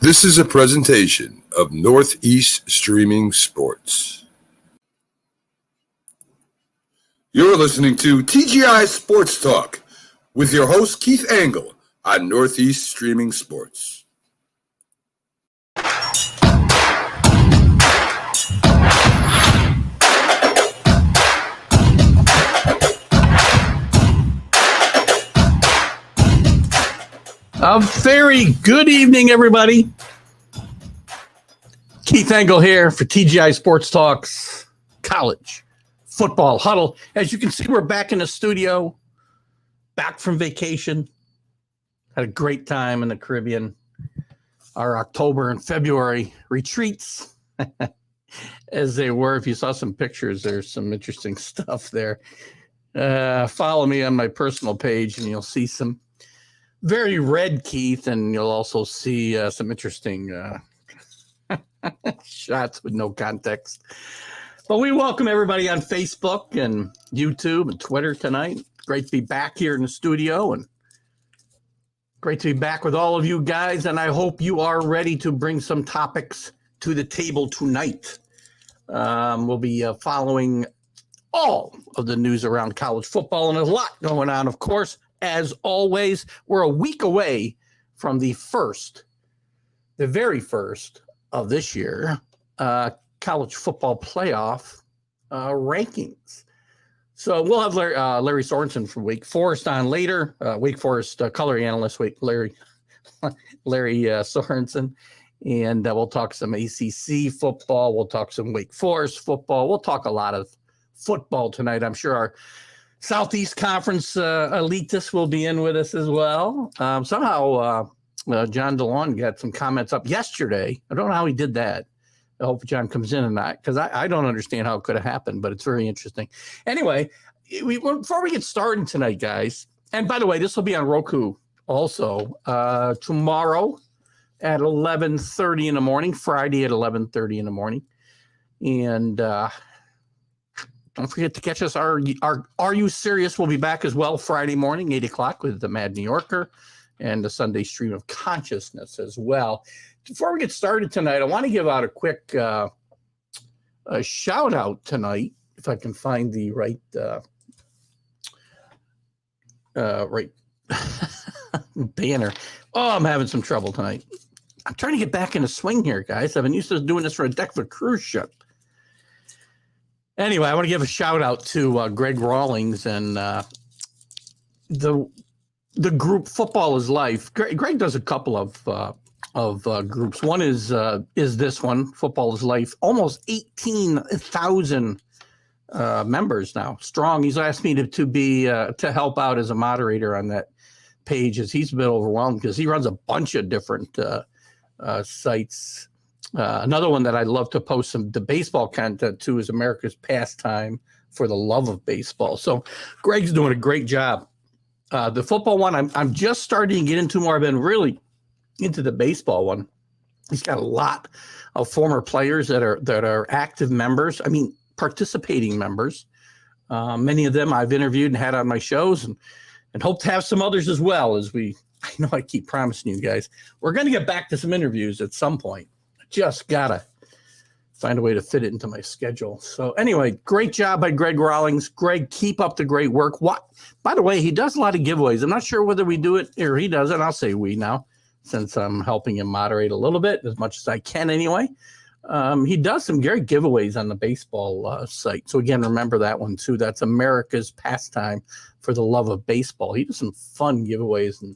This is a presentation of Northeast Streaming Sports. You're listening to TGI Sports Talk with your host, Keith Angle, on Northeast Streaming Sports. A very good evening, everybody. Keith Angle here for TGI Sports Talks College Football Huddle. As you can see, we're back in the studio, back from vacation. Had a great time in the Caribbean. Our October and February retreats, as they were. If you saw some pictures, there's some interesting stuff there. Follow me on my personal page, and you'll see some very red Keith, and you'll also see some interesting shots with no context. But we welcome everybody on Facebook and YouTube and Twitter tonight. Great to be back here in the studio, and great to be back with all of you guys. And I hope you are ready to bring some topics to the table tonight. We'll be following all of the news around college football, and there's a lot going on, of course. As always, we're a week away from the very first of this year, college football playoff rankings. So we'll have Larry Sorenson from Wake Forest on later. Wake Forest color analyst, Larry Sorenson. And we'll talk some ACC football. We'll talk some Wake Forest football. We'll talk a lot of football tonight. I'm sure our Southeast Conference elitists will be in with us as well. Somehow John DeLon got some comments up yesterday. I don't know how he did that. I hope John comes in tonight, because I don't understand how it could have happened, but it's very interesting. Anyway, before we get started tonight, guys, and by the way, this will be on Roku also tomorrow at 11:30 in the morning, Friday at 11:30 in the morning. And don't forget to catch us. Are You Serious? We'll be back as well Friday morning, 8 o'clock, with the Mad New Yorker and the Sunday Stream of Consciousness as well. Before we get started tonight, I want to give out a quick a shout out tonight, if I can find the right banner. Oh, I'm having some trouble tonight. I'm trying to get back in the swing here, guys. I've been used to doing this for a deck of a cruise ship. Anyway, I want to give a shout out to Greg Rawlings and the group Football is Life. Greg does a couple of groups. One is this one, Football is Life. Almost 18,000 members now, strong. He's asked me to be to help out as a moderator on that page, as he's a bit overwhelmed because he runs a bunch of different sites. Another one that I love to post the baseball content to is America's Pastime for the Love of Baseball. So Greg's doing a great job. The football one, I'm just starting to get into more. I've been really into the baseball one. He's got a lot of former players that are active members. I mean, participating members. Many of them I've interviewed and had on my shows, and hope to have some others as well. I know I keep promising you guys, we're going to get back to some interviews at some point. Just gotta find a way to fit it into my schedule. So anyway, great job by Greg Rawlings. Greg, keep up the great work. By the way, he does a lot of giveaways. I'm not sure whether we do it or he does it. I'll say we now, since I'm helping him moderate a little bit, as much as I can anyway. He does some great giveaways on the baseball site. So again, remember that one too. That's America's Pastime for the Love of Baseball. He does some fun giveaways, and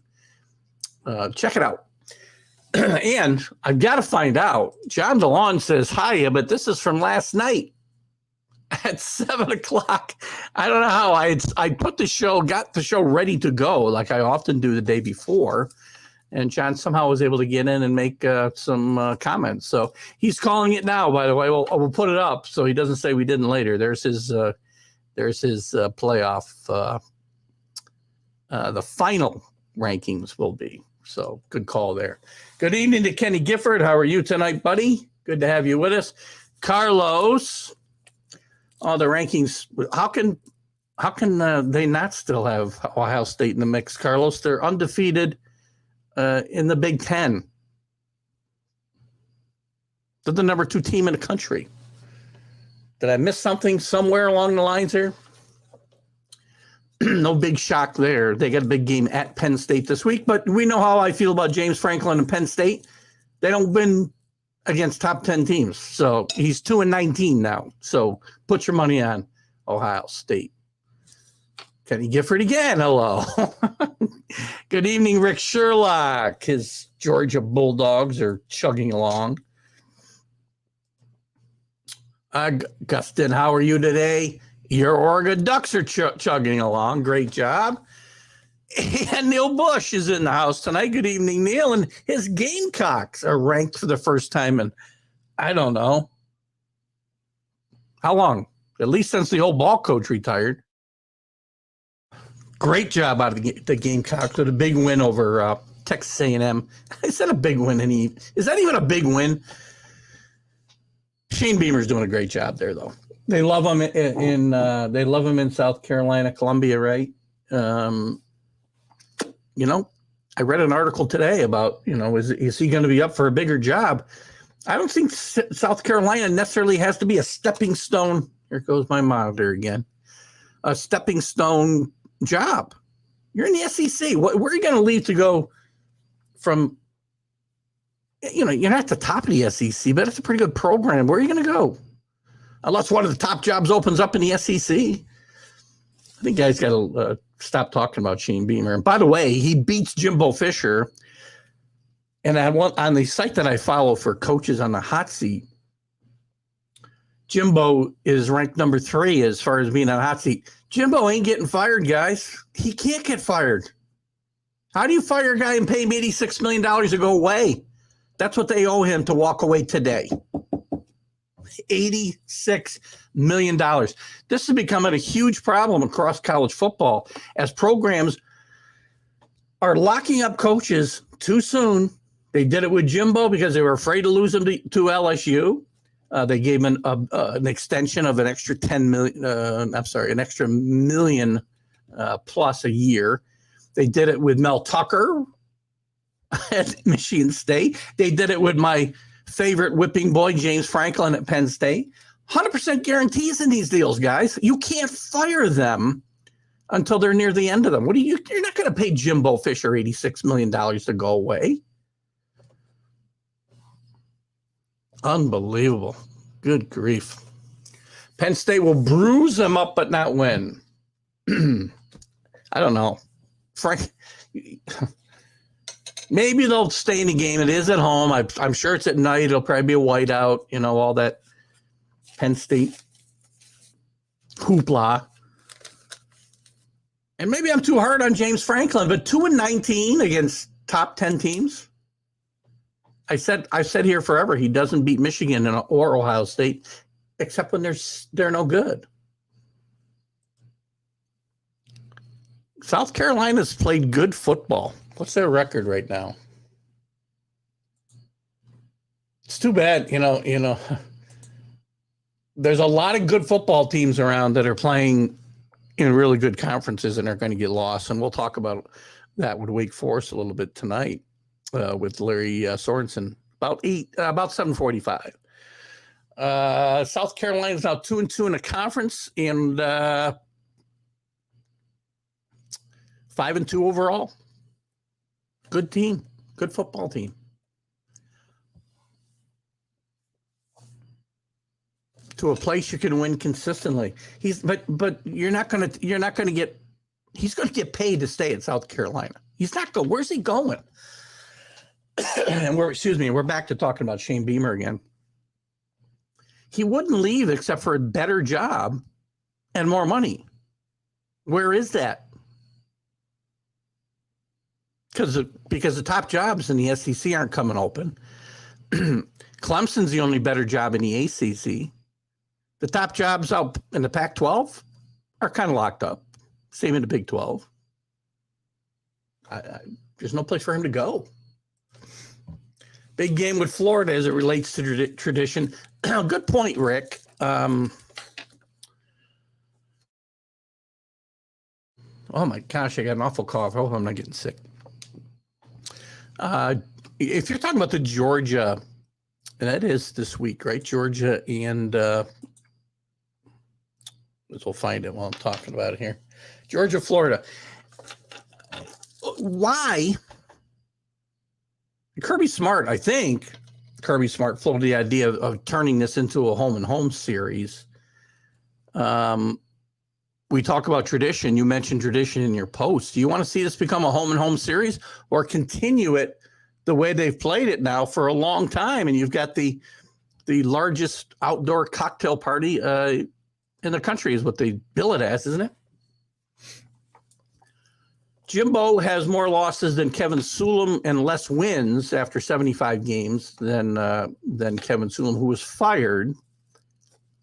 check it out. And I've got to find out. John DeLon says hi, but this is from last night at 7 o'clock. I don't know how I got the show ready to go, like I often do the day before. And John somehow was able to get in and make some comments. So he's calling it now, by the way. We'll put it up so he doesn't say we didn't later. There's his playoff. The final rankings will be. So good call there. Good evening to Kenny Gifford. How are you tonight, buddy? Good to have you with us. Carlos, the rankings. How can they not still have Ohio State in the mix, Carlos? They're undefeated in the Big Ten. They're the number 2 team in the country. Did I miss something somewhere along the lines here? No big shock there. They got a big game at Penn State this week, but we know how I feel about James Franklin and Penn State. They don't win against top 10 teams. So he's 2-19 now. So put your money on Ohio State. Kenny Gifford again. Hello. Good evening, Rick Sherlock. His Georgia Bulldogs are chugging along. Gustin, how are you today? Your Oregon Ducks are chugging along. Great job. And Neil Bush is in the house tonight. Good evening, Neil. And his Gamecocks are ranked for the first time in, I don't know, how long? At least since the old ball coach retired. Great job out of the Gamecocks with a big win over Texas A&M. I said a big win. Is that even a big win? Shane Beamer's doing a great job there, though. They love him in South Carolina, Columbia, right? I read an article today about, is he going to be up for a bigger job? I don't think South Carolina necessarily has to be a stepping stone. Here goes my monitor again. A stepping stone job. You're in the SEC. Where are you going to leave to go from? You're not at the top of the SEC, but it's a pretty good program. Where are you going to go? Unless one of the top jobs opens up in the SEC. I think guys got to stop talking about Shane Beamer. And by the way, he beats Jimbo Fisher. And on the site that I follow for coaches on the hot seat, Jimbo is ranked number 3 as far as being on the hot seat. Jimbo ain't getting fired, guys. He can't get fired. How do you fire a guy and pay him $86 million to go away? That's what they owe him to walk away today. $86 million. This is becoming a huge problem across college football as programs are locking up coaches too soon. They did it with Jimbo because they were afraid to lose him to LSU. They gave him an extension of an extra an extra million plus a year. They did it with Mel Tucker at Michigan State. They did it with my favorite whipping boy, James Franklin at Penn State. 100% guarantees in these deals, guys. You can't fire them until they're near the end of them. You're not going to pay Jimbo Fisher $86 million to go away. Unbelievable. Good grief. Penn State will bruise them up, but not win. I don't know. Frank, maybe they'll stay in the game. It is at home. I'm sure it's at night. It'll probably be a whiteout, all that Penn State hoopla. And maybe I'm too hard on James Franklin, but 2-19 against top 10 teams. I've said here forever, he doesn't beat Michigan or Ohio State, except when they're no good. South Carolina's played good football. What's their record right now? It's too bad, there's a lot of good football teams around that are playing in really good conferences and are going to get lost. And we'll talk about that with Wake Forest a little bit tonight with Larry Sorenson about 7:45. South Carolina is now 2-2 in the conference and 5-2 overall. Good team, good football team. To a place you can win consistently. But you're not gonna get. He's going to get paid to stay at South Carolina. He's not going. Where's he going? And we're back to talking about Shane Beamer again. He wouldn't leave except for a better job and more money. Where is that? Because the top jobs in the SEC aren't coming open. Clemson's the only better job in the ACC. The top jobs out in the Pac-12 are kind of locked up. Same in the Big 12. There's no place for him to go. Big game with Florida as it relates to tradition. Good point, Rick. Oh my gosh, I got an awful cough. I hope I'm not getting sick. If you're talking about the Georgia And that is this week, right? Georgia and we'll find it while I'm talking about it here. Georgia, Florida. Why? Kirby Smart, I think Kirby Smart floated the idea of turning this into a home and home series. We talk about tradition. You mentioned tradition in your post. Do you want to see this become a home and home series or continue it the way they've played it now for a long time? And you've got the largest outdoor cocktail party in the country is what they bill it as, isn't it? Jimbo has more losses than Kevin Sulam and less wins after 75 games than Kevin Sulam, who was fired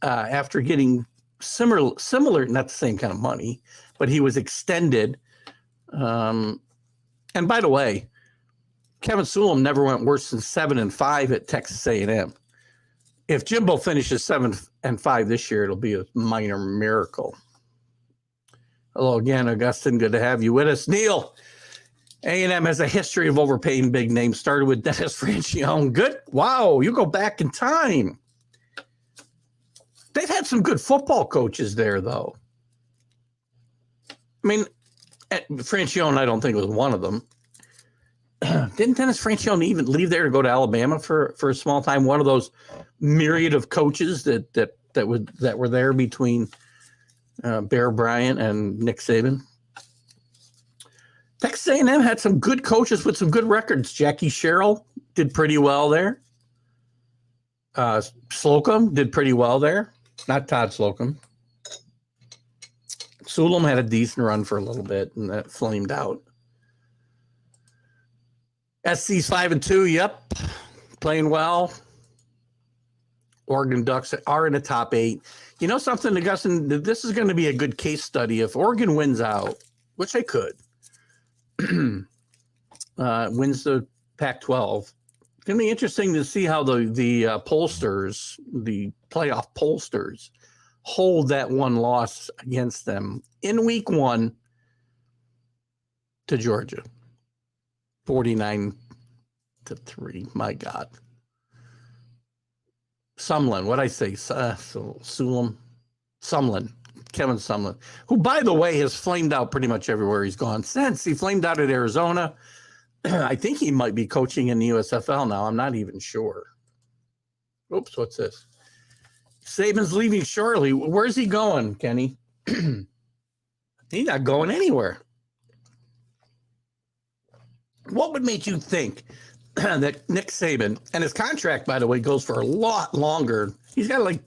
after getting similar, not the same kind of money, but he was extended. And by the way, Kevin Sulam never went worse than 7-5 at Texas A&M. If Jimbo finishes 7-5 this year, it'll be a minor miracle. Hello again, Augustine. Good to have you with us. Neil, A&M has a history of overpaying big names. Started with Dennis Francione. Good. Wow, you go back in time. They've had some good football coaches there, though. I mean, Francione, I don't think was one of them. Didn't Dennis Francione even leave there to go to Alabama for a small time? One of those myriad of coaches that were there between Bear Bryant and Nick Saban. Texas A&M had some good coaches with some good records. Jackie Sherrill did pretty well there. Slocum did pretty well there. Not Todd Slocum. Sulam had a decent run for a little bit, and that flamed out. SC's 5-2. Yep, playing well. Oregon Ducks are in the top 8. You know something, Augustine? This is going to be a good case study. If Oregon wins out, which they could, wins the Pac-12, it's going to be interesting to see how the pollsters, the playoff pollsters, hold that one loss against them in week 1 to Georgia. 49-3. My God. Sumlin, what'd I say? Kevin Sumlin, who, by the way, has flamed out pretty much everywhere he's gone since. He flamed out at Arizona. I think he might be coaching in the USFL now. I'm not even sure. Oops, what's this? Saban's leaving shortly. Where's he going, Kenny? He's not going anywhere. What would make you think that Nick Saban, and his contract, by the way, goes for a lot longer. He's got at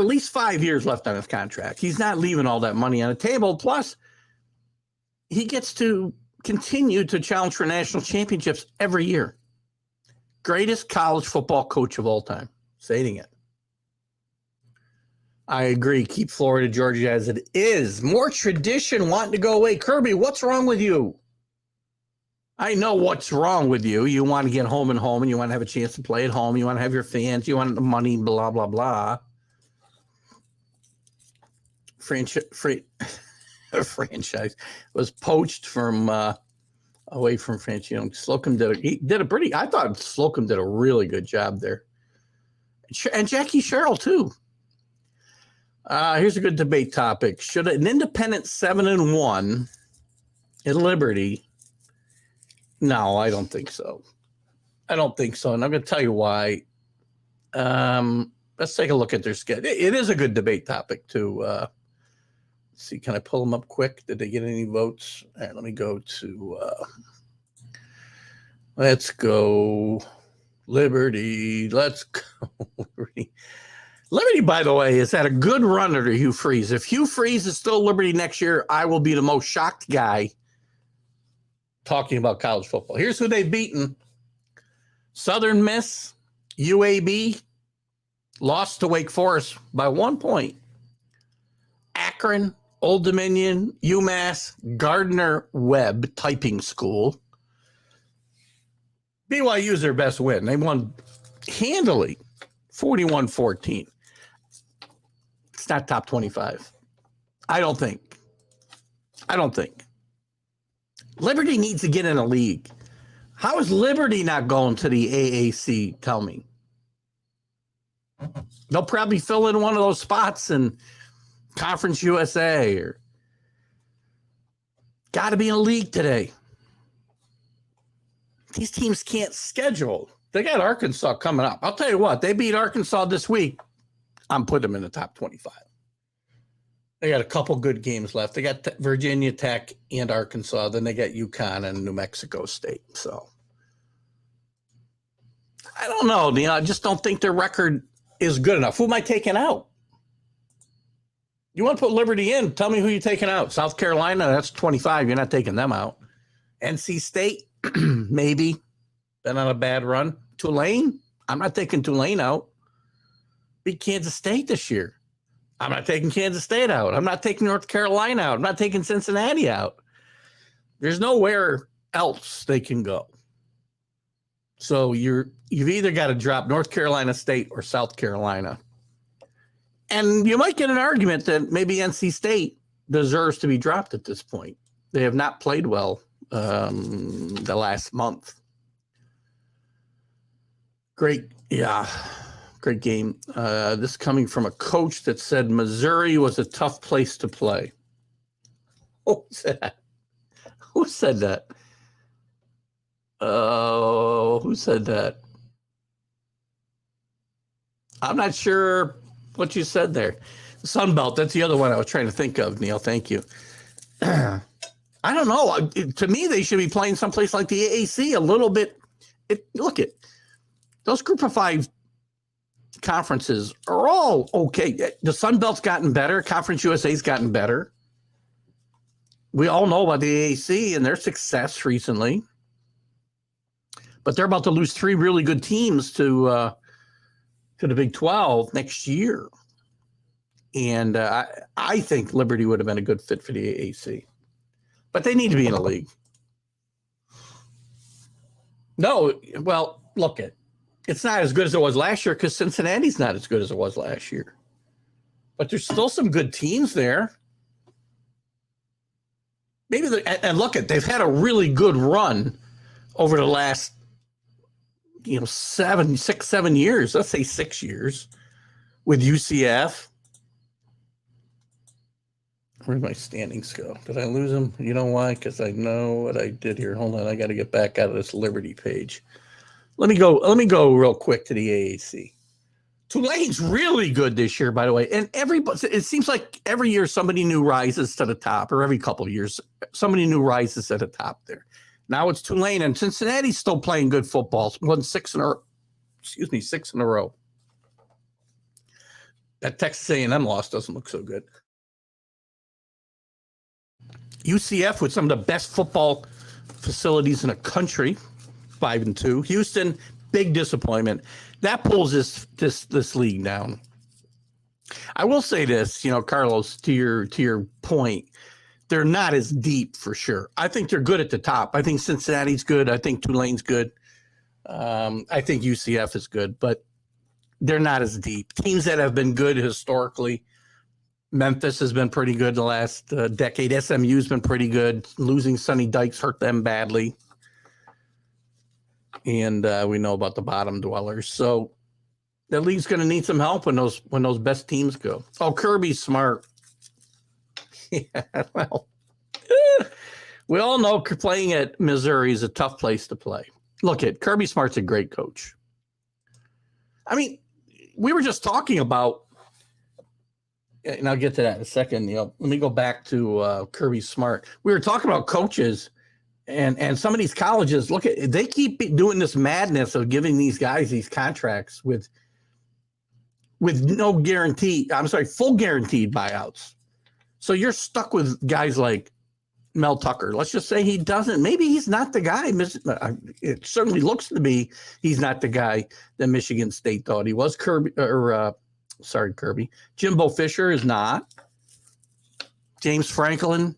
least 5 years left on his contract. He's not leaving all that money on the table. Plus, he gets to continue to challenge for national championships every year. Greatest college football coach of all time. Stating it. I agree. Keep Florida, Georgia as it is. More tradition wanting to go away. Kirby, what's wrong with you? I know what's wrong with you. You want to get home and home, and you want to have a chance to play at home. You want to have your fans. You want the money, blah, blah, blah. Franchise was poached from away from Francione. Slocum I thought Slocum did a really good job there. And Jackie Sherrill, too. Here's a good debate topic. Should an independent 7-1 at Liberty? No, I don't think so. And I'm going to tell you why. Let's take a look at their schedule. It is a good debate topic, too. Let's see, can I pull them up quick? Did they get any votes? All right, let me go to let's go Liberty. Let's go Liberty. Liberty, by the way, has had a good run under Hugh Freeze. If Hugh Freeze is still Liberty next year, I will be the most shocked guy talking about college football. Here's who they've beaten. Southern Miss, UAB, lost to Wake Forest by 1 point. Akron, Old Dominion, UMass, Gardner-Webb Typing School. BYU is their best win. They won handily, 41-14. It's not top 25. I don't think. Liberty needs to get in a league. How is Liberty not going to the AAC? Tell me. They'll probably fill in one of those spots in Conference USA or got to be in a league today. These teams can't schedule. They got Arkansas coming up. I'll tell you what, they beat Arkansas this week. I'm putting them in the top 25. They got a couple good games left. They got Virginia Tech and Arkansas. Then they got UConn and New Mexico State. So I don't know. You know, I just don't think their record is good enough. Who am I taking out? You want to put Liberty in? Tell me who you're taking out. South Carolina, that's 25. You're not taking them out. NC State, maybe. Been on a bad run. Tulane, I'm not taking Tulane out. Beat Kansas State this year. I'm not taking Kansas State out. I'm not taking North Carolina out. I'm not taking Cincinnati out. There's nowhere else they can go. So you've either got to drop North Carolina State or South Carolina. And you might get an argument that maybe NC State deserves to be dropped at this point. They have not played well the last month. Great game. This coming from a coach that said Missouri was a tough place to play. Who said that? Who said that? Oh, who said that? I'm not sure what you said there. Sun Belt, that's the other one I was trying to think of, Neil. Thank you. I don't know. To me, they should be playing someplace like the AAC a little bit. Look at those group of five conferences are all okay. The Sun Belt's gotten better. Conference USA's gotten better. We all know about the AAC and their success recently. But they're about to lose three really good teams to the Big 12 next year. And I think Liberty would have been a good fit for the AAC. But they need to be in a league. No, well, look at it's not as good as it was last year because Cincinnati's not as good as it was last year. But there's still some good teams there. Maybe and look at they've had a really good run over the last 7 years. Let's say 6 years with UCF. Where'd my standings go? Did I lose them? You know why? Because I know what I did here. Hold on, I got to get back out of this Liberty page. Let me go real quick to the AAC. Tulane's really good this year, by the way. And it seems like every year somebody new rises to the top, or every couple of years, somebody new rises to the top there. Now it's Tulane, and Cincinnati's still playing good football. Won 6 in a row. That Texas A&M loss doesn't look so good. UCF with some of the best football facilities in the country, 5-2. Houston, big disappointment. That pulls this league down. I will say this, Carlos, to your point, they're not as deep for sure. I think they're good at the top. I think Cincinnati's good. I think Tulane's good. I think UCF is good, but they're not as deep. Teams that have been good historically, Memphis has been pretty good the last decade. SMU's been pretty good. Losing Sonny Dykes hurt them badly. And we know about the bottom dwellers. So the league's going to need some help when those best teams go. Oh, Kirby's smart. Yeah, well, we all know playing at Missouri is a tough place to play. Look at Kirby Smart's a great coach. I mean, we were just talking about, and I'll get to that in a second. Let me go back to Kirby Smart. We were talking about coaches, and some of these colleges. Look at they keep doing this madness of giving these guys these contracts with no guarantee. I'm sorry, full guaranteed buyouts. So you're stuck with guys like Mel Tucker. Let's just say he doesn't. Maybe he's not the guy. It certainly looks to be he's not the guy that Michigan State thought he was. Kirby. Jimbo Fisher is not. James Franklin.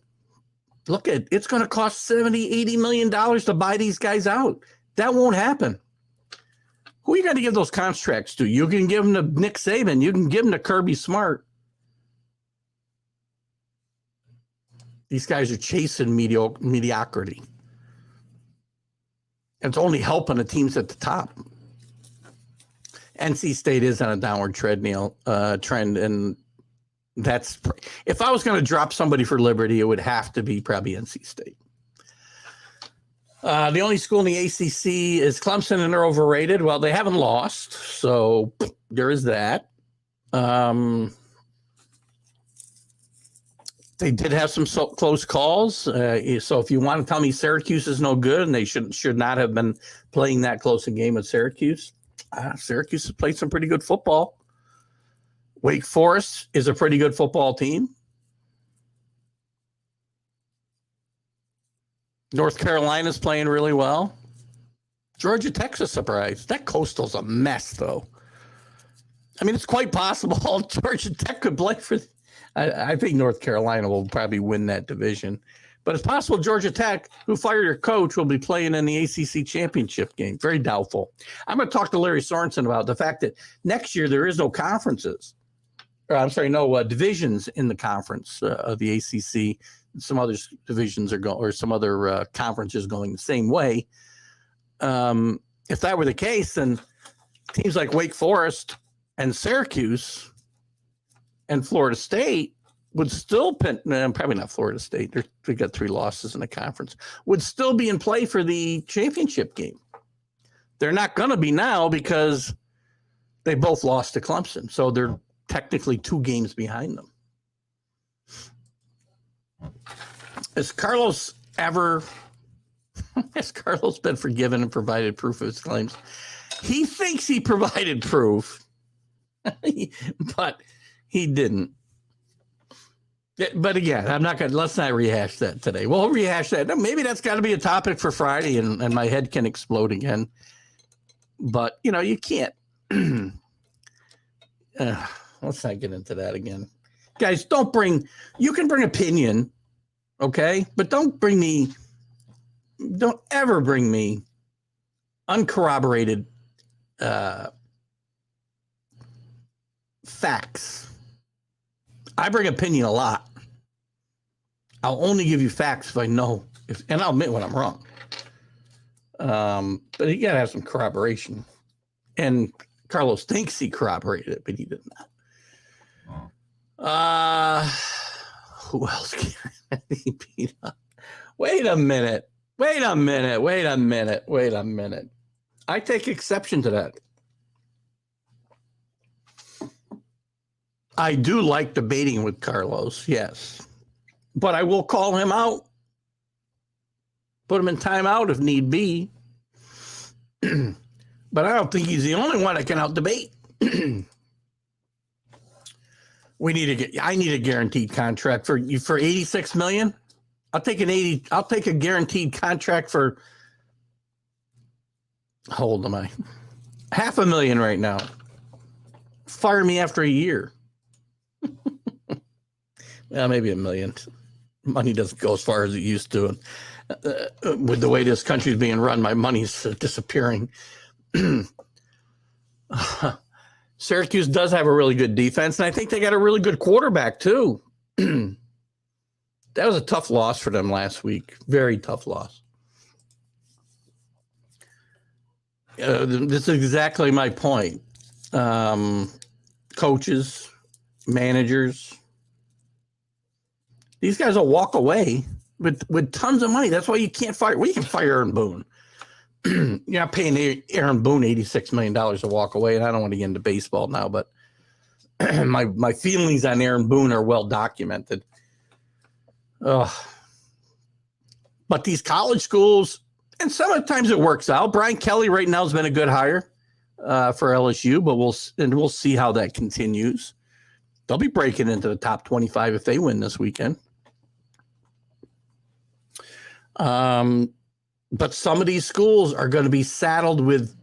Look at it's going to cost $70-80 million to buy these guys out. That won't happen. Who are you going to give those contracts to? You can give them to Nick Saban. You can give them to Kirby Smart. These guys are chasing mediocrity. It's only helping the teams at the top. NC State is on a downward trend, and that's if I was going to drop somebody for Liberty, it would have to be probably NC State. The only school in the ACC is Clemson, and they're overrated. Well, they haven't lost, so there is that. They did have some close calls. So if you want to tell me Syracuse is no good and they should not have been playing that close a game with Syracuse, Syracuse has played some pretty good football. Wake Forest is a pretty good football team. North Carolina's playing really well. Georgia Tech's a surprise. That Coastal's a mess, though. I mean, it's quite possible Georgia Tech could play for. I think North Carolina will probably win that division. But it's possible Georgia Tech, who fired their coach, will be playing in the ACC championship game. Very doubtful. I'm going to talk to Larry Sorenson about the fact that next year there is no conferences. No divisions in the conference of the ACC. Some other divisions are going, or some other conferences going the same way. If that were the case, then teams like Wake Forest and Syracuse and Florida State would still probably not Florida State. They got 3 losses in the conference. Would still be in play for the championship game. They're not going to be now because they both lost to Clemson, so they're technically 2 games behind them. Has Carlos been forgiven and provided proof of his claims? He thinks he provided proof, but he didn't. But again, let's not rehash that today. We'll rehash that. Maybe that's got to be a topic for Friday and my head can explode again. But, you can't. Let's not get into that again. Guys, you can bring opinion, okay? But don't ever bring me uncorroborated facts. I bring opinion a lot. I'll only give you facts if I know, and I'll admit when I'm wrong. But you got to have some corroboration. And Carlos thinks he corroborated it, but he did not. Who else can he beat up? Wait a minute. I take exception to that. I do like debating with Carlos, yes. But I will call him out. Put him in timeout if need be. But I don't think he's the only one that can out-debate. I need a guaranteed contract for $86 million. I'll take a guaranteed contract for $500,000 right now. Fire me after a year. Well, maybe $1 million. Money doesn't go as far as it used to. With the way this country is being run, my money's disappearing. Syracuse does have a really good defense, and I think they got a really good quarterback, too. That was a tough loss for them last week. Very tough loss. This is exactly my point. Coaches, managers, these guys will walk away with tons of money. That's why you can't fire. Well, you can fire Aaron Boone. You're not paying Aaron Boone $86 million to walk away. And I don't want to get into baseball now, but my feelings on Aaron Boone are well documented. But these college schools, and sometimes it works out. Brian Kelly right now has been a good hire for LSU, but we'll see how that continues. They'll be breaking into the top 25 if they win this weekend. But some of these schools are going to be saddled with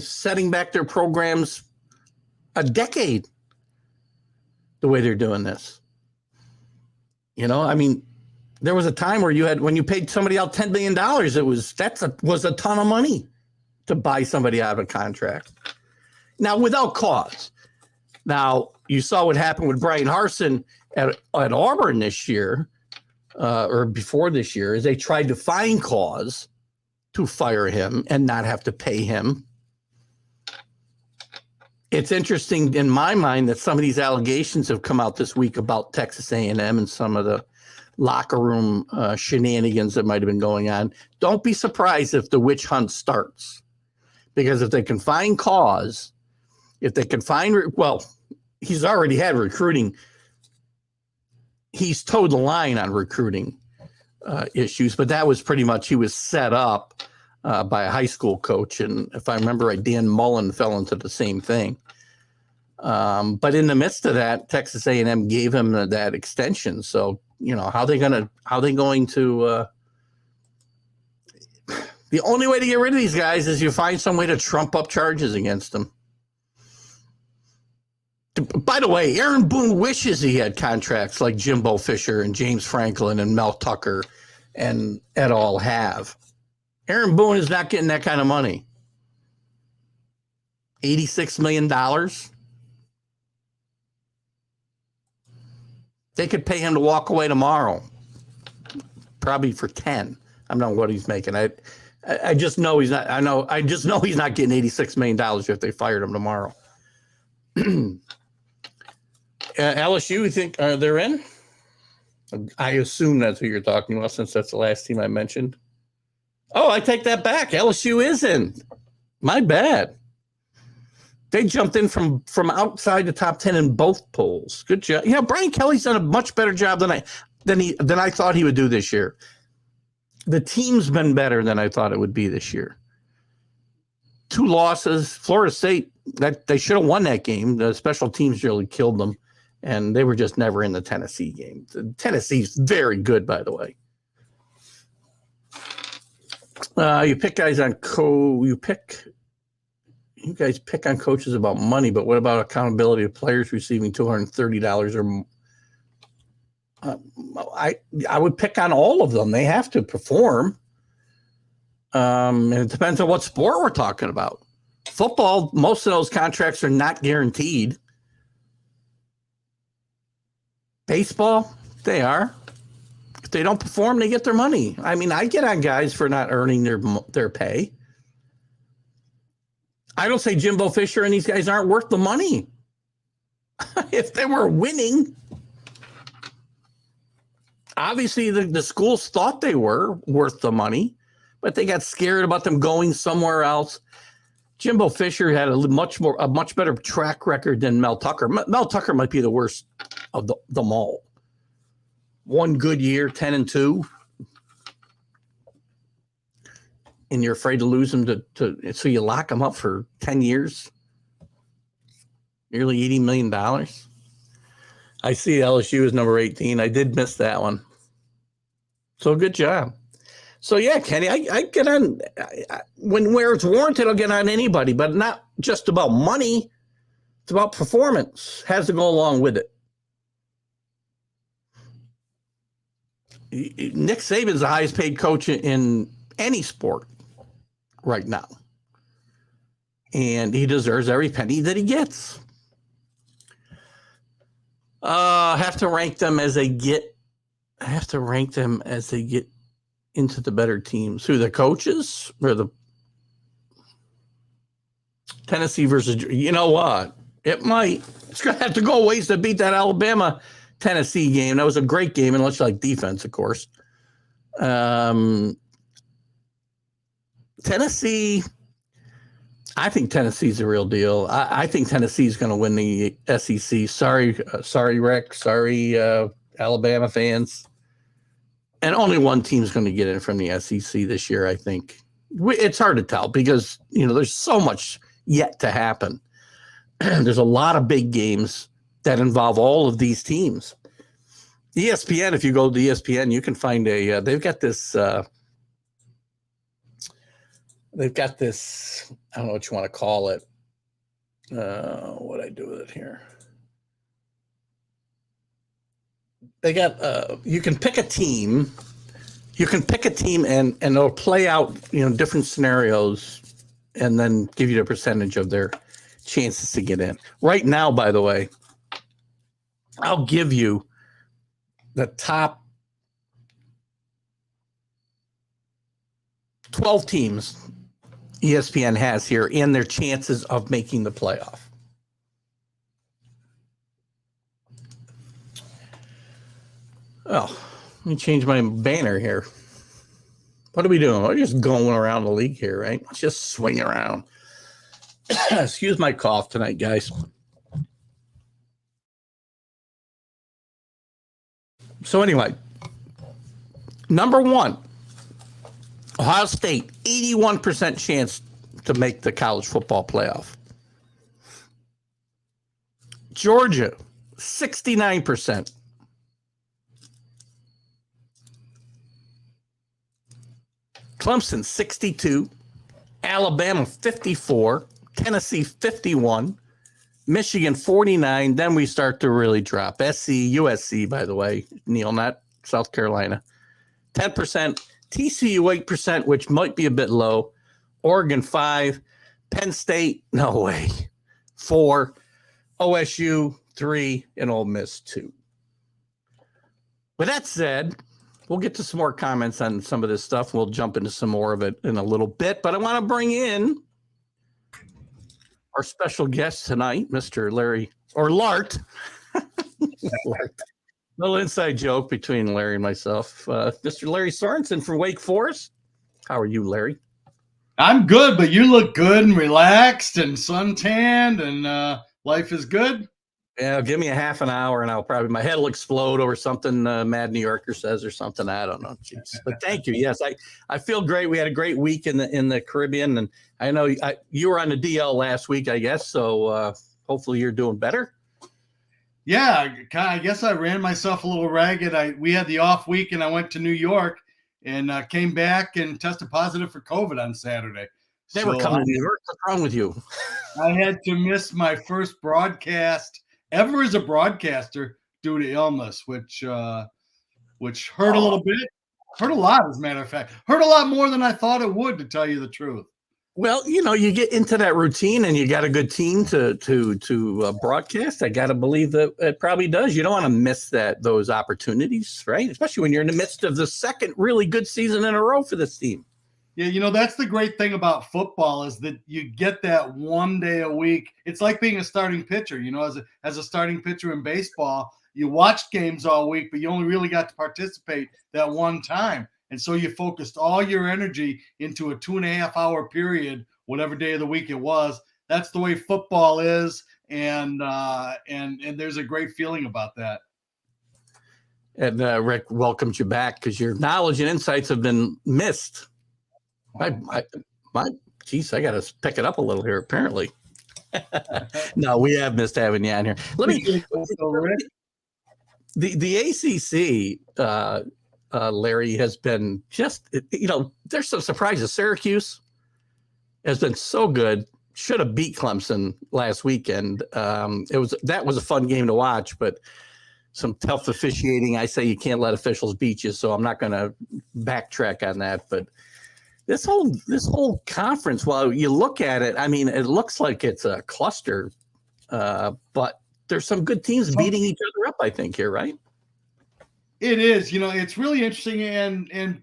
setting back their programs a decade the way they're doing this. I mean, there was a time where when you paid somebody out $10 million, was a ton of money to buy somebody out of a contract. Now, without cause. Now, you saw what happened with Brian Harsin at Auburn this year, or before this year, is they tried to find cause to fire him and not have to pay him. It's interesting in my mind that some of these allegations have come out this week about Texas A&M and some of the locker room shenanigans that might have been going on. Don't be surprised if the witch hunt starts, because if they can find cause, if they can find, well, he's already had recruiting. He's towed the line on recruiting issues, but that was pretty much, he was set up by a high school coach. And if I remember right, Dan Mullen fell into the same thing. But in the midst of that, Texas A&M gave him that extension. So, how they going to, the only way to get rid of these guys is you find some way to trump up charges against them. By the way, Aaron Boone wishes he had contracts like Jimbo Fisher and James Franklin and Mel Tucker and et al. Have. Aaron Boone is not getting that kind of money. $86 million. They could pay him to walk away tomorrow, probably for 10. I don't know what he's making. I just know he's not. I just know he's not getting $86 million if they fired him tomorrow. LSU, you think they're in? I assume that's who you're talking about, since that's the last team I mentioned. Oh, I take that back. LSU is in. My bad. They jumped in from outside the top 10 in both polls. Good job. Brian Kelly's done a much better job than I thought he would do this year. The team's been better than I thought it would be this year. 2 losses. Florida State, that they should have won that game. The special teams really killed them, and they were just never in the Tennessee game. Tennessee's very good, by the way. You pick guys on you guys pick on coaches about money, but what about accountability of players receiving $230 or more? I would pick on all of them. They have to perform. And it depends on what sport we're talking about. Football, most of those contracts are not guaranteed. Baseball, they are. If they don't perform, they get their money. I mean, I get on guys for not earning their pay. I don't say Jimbo Fisher and these guys aren't worth the money. If they were winning, obviously the schools thought they were worth the money, but they got scared about them going somewhere else. Jimbo Fisher had a much better track record than Mel Tucker. Mel Tucker might be the worst of them all. One good year, 10-2. And you're afraid to lose him so you lock him up for 10 years, nearly $80 million. I see LSU is number 18. I did miss that one. So good job. So yeah, Kenny, I get on where it's warranted. I'll get on anybody, but not just about money. It's about performance. Has to go along with it. Nick Saban's the highest paid coach in any sport right now, and he deserves every penny that he gets. Have to rank them as they get into the better teams. Who, the coaches or the Tennessee versus? You know what? It's gonna have to go ways to beat that Alabama Tennessee game. That was a great game, unless you like defense, of course. Tennessee, I think Tennessee's the real deal. I think Tennessee's going to win the SEC. Sorry, Rick. Sorry, Alabama fans. And only one team's going to get in from the SEC this year, I think. It's hard to tell because, there's so much yet to happen. There's a lot of big games that involve all of these teams. ESPN, if you go to ESPN, you can find they've got this, I don't know what you want to call it. What I do with it here? They got, you can pick a team. And they'll play out, different scenarios and then give you the percentage of their chances to get in. Right now, by the way, I'll give you the top 12 teams ESPN has here and their chances of making the playoff. Oh, let me change my banner here. What are we doing? We're just going around the league here, right? Let's just swing around. Excuse my cough tonight, guys. So anyway, number one, Ohio State, 81% chance to make the college football playoff. Georgia, 69%. Clemson, 62. Alabama, 54. Tennessee, 51. Michigan, 49. Then we start to really drop. SC, USC, by the way, Neil, not South Carolina. 10%. TCU, 8%, which might be a bit low. Oregon, 5. Penn State, no way. 4. OSU, 3. And Ole Miss, 2. With that said, we'll get to some more comments on some of this stuff. We'll jump into some more of it in a little bit. But I want to bring in our special guest tonight, Mr. Larry, or Lart. Lart. Little inside joke between Larry and myself. Mr. Larry Sorenson from Wake Forest. How are you, Larry? I'm good, but you look good and relaxed and suntanned, and life is good. Yeah, give me a half an hour, and I'll probably my head will explode over something Mad New Yorker says or something. I don't know. Jeez. But thank you. Yes, I feel great. We had a great week in the Caribbean, and I know you were on the DL last week, I guess. So hopefully you're doing better. Yeah, I guess I ran myself a little ragged. We had the off week, and I went to New York and came back and tested positive for COVID on Saturday. They were coming to New York. What's wrong with you? I had to miss my first broadcast ever as a broadcaster due to illness, which hurt a little bit. Hurt a lot, as a matter of fact. Hurt a lot more than I thought it would, to tell you the truth. Well, you get into that routine and you got a good team to broadcast. I got to believe that it probably does. You don't want to miss those opportunities, right? Especially when you're in the midst of the second really good season in a row for this team. Yeah, that's the great thing about football is that you get that one day a week. It's like being a starting pitcher. As a starting pitcher in baseball, you watched games all week, but you only really got to participate that one time. And so you focused all your energy into a 2.5-hour period, whatever day of the week it was. That's the way football is, and there's a great feeling about that. And Rick welcomes you back because your knowledge and insights have been missed. I got to pick it up a little here, apparently. No, we have missed having you on here. The ACC, Larry, has been just, there's some surprises. Syracuse has been so good. Should have beat Clemson last weekend. That was a fun game to watch, but some tough officiating. I say you can't let officials beat you, so I'm not going to backtrack on that. But this whole conference, while you look at it, I mean, it looks like it's a cluster, but there's some good teams beating each other up, I think, here, right? It is. It's really interesting, and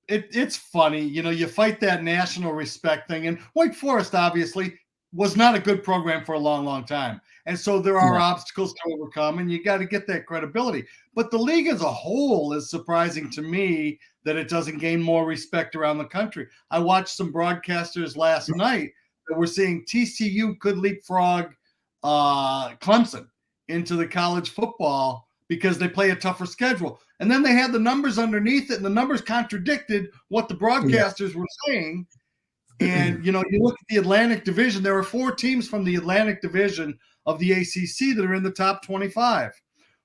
it's funny. You fight that national respect thing, and Wake Forest obviously was not a good program for a long, long time. And so there are obstacles to overcome, and you got to get that credibility. But the league as a whole is surprising to me that it doesn't gain more respect around the country. I watched some broadcasters last night that were saying TCU could leapfrog Clemson into the college football because they play a tougher schedule. And then they had the numbers underneath it, and the numbers contradicted what the broadcasters were saying. And, you look at the Atlantic Division, there are 4 teams from the Atlantic Division of the ACC that are in the top 25.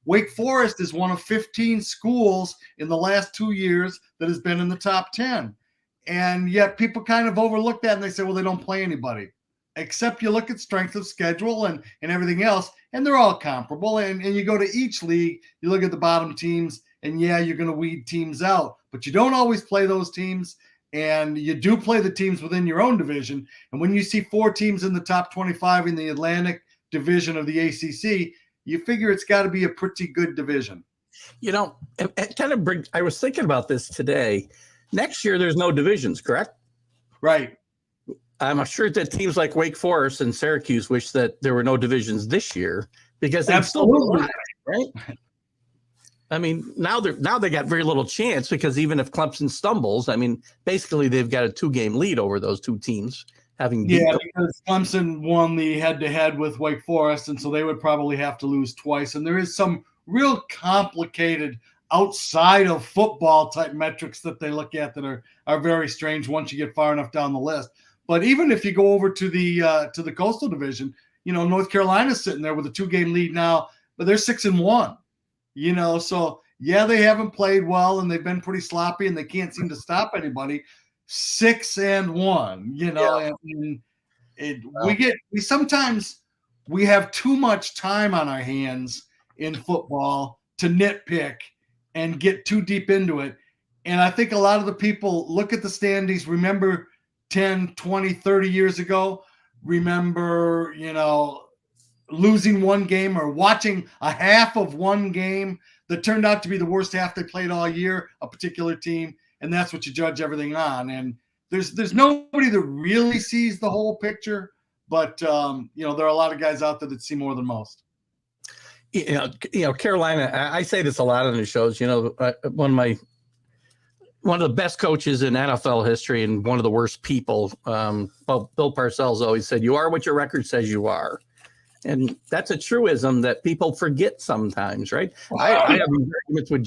Wake Forest is one of 15 schools in the last 2 years that has been in the top 10. And yet people kind of overlook that, and they say, well, they don't play anybody. Except you look at strength of schedule and everything else, and they're all comparable. And you go to each league, you look at the bottom teams, and you're going to weed teams out. But you don't always play those teams. And you do play the teams within your own division. And when you see 4 teams in the top 25 in the Atlantic Division of the ACC, you figure it's got to be a pretty good division. It kind of brings, I was thinking about this today. Next year, there's no divisions, correct? Right. I'm sure that teams like Wake Forest and Syracuse wish that there were no divisions this year because they'd still be alive, right? I mean, now they got very little chance because even if Clemson stumbles, I mean, basically they've got a 2-game lead over those two teams. Because Clemson won the head-to-head with Wake Forest, and so they would probably have to lose twice. And there is some real complicated outside of football type metrics that they look at that are very strange once you get far enough down the list. But even if you go over to the Coastal Division, North Carolina's sitting there with a 2-game lead now, but they're 6-1. So yeah, they haven't played well and they've been pretty sloppy and they can't seem to stop anybody. 6-1, and we sometimes have too much time on our hands in football to nitpick and get too deep into it. And I think a lot of the people look at the standings, remember 10, 20, 30 years ago, remember, losing one game or watching a half of one game that turned out to be the worst half they played all year, a particular team, and that's what you judge everything on. And there's nobody that really sees the whole picture, but there are a lot of guys out there that see more than most. Carolina, I say this a lot on the shows, one of the best coaches in NFL history and one of the worst people. Bill Parcells always said, "You are what your record says you are." And that's a truism that people forget sometimes, right? I have arguments with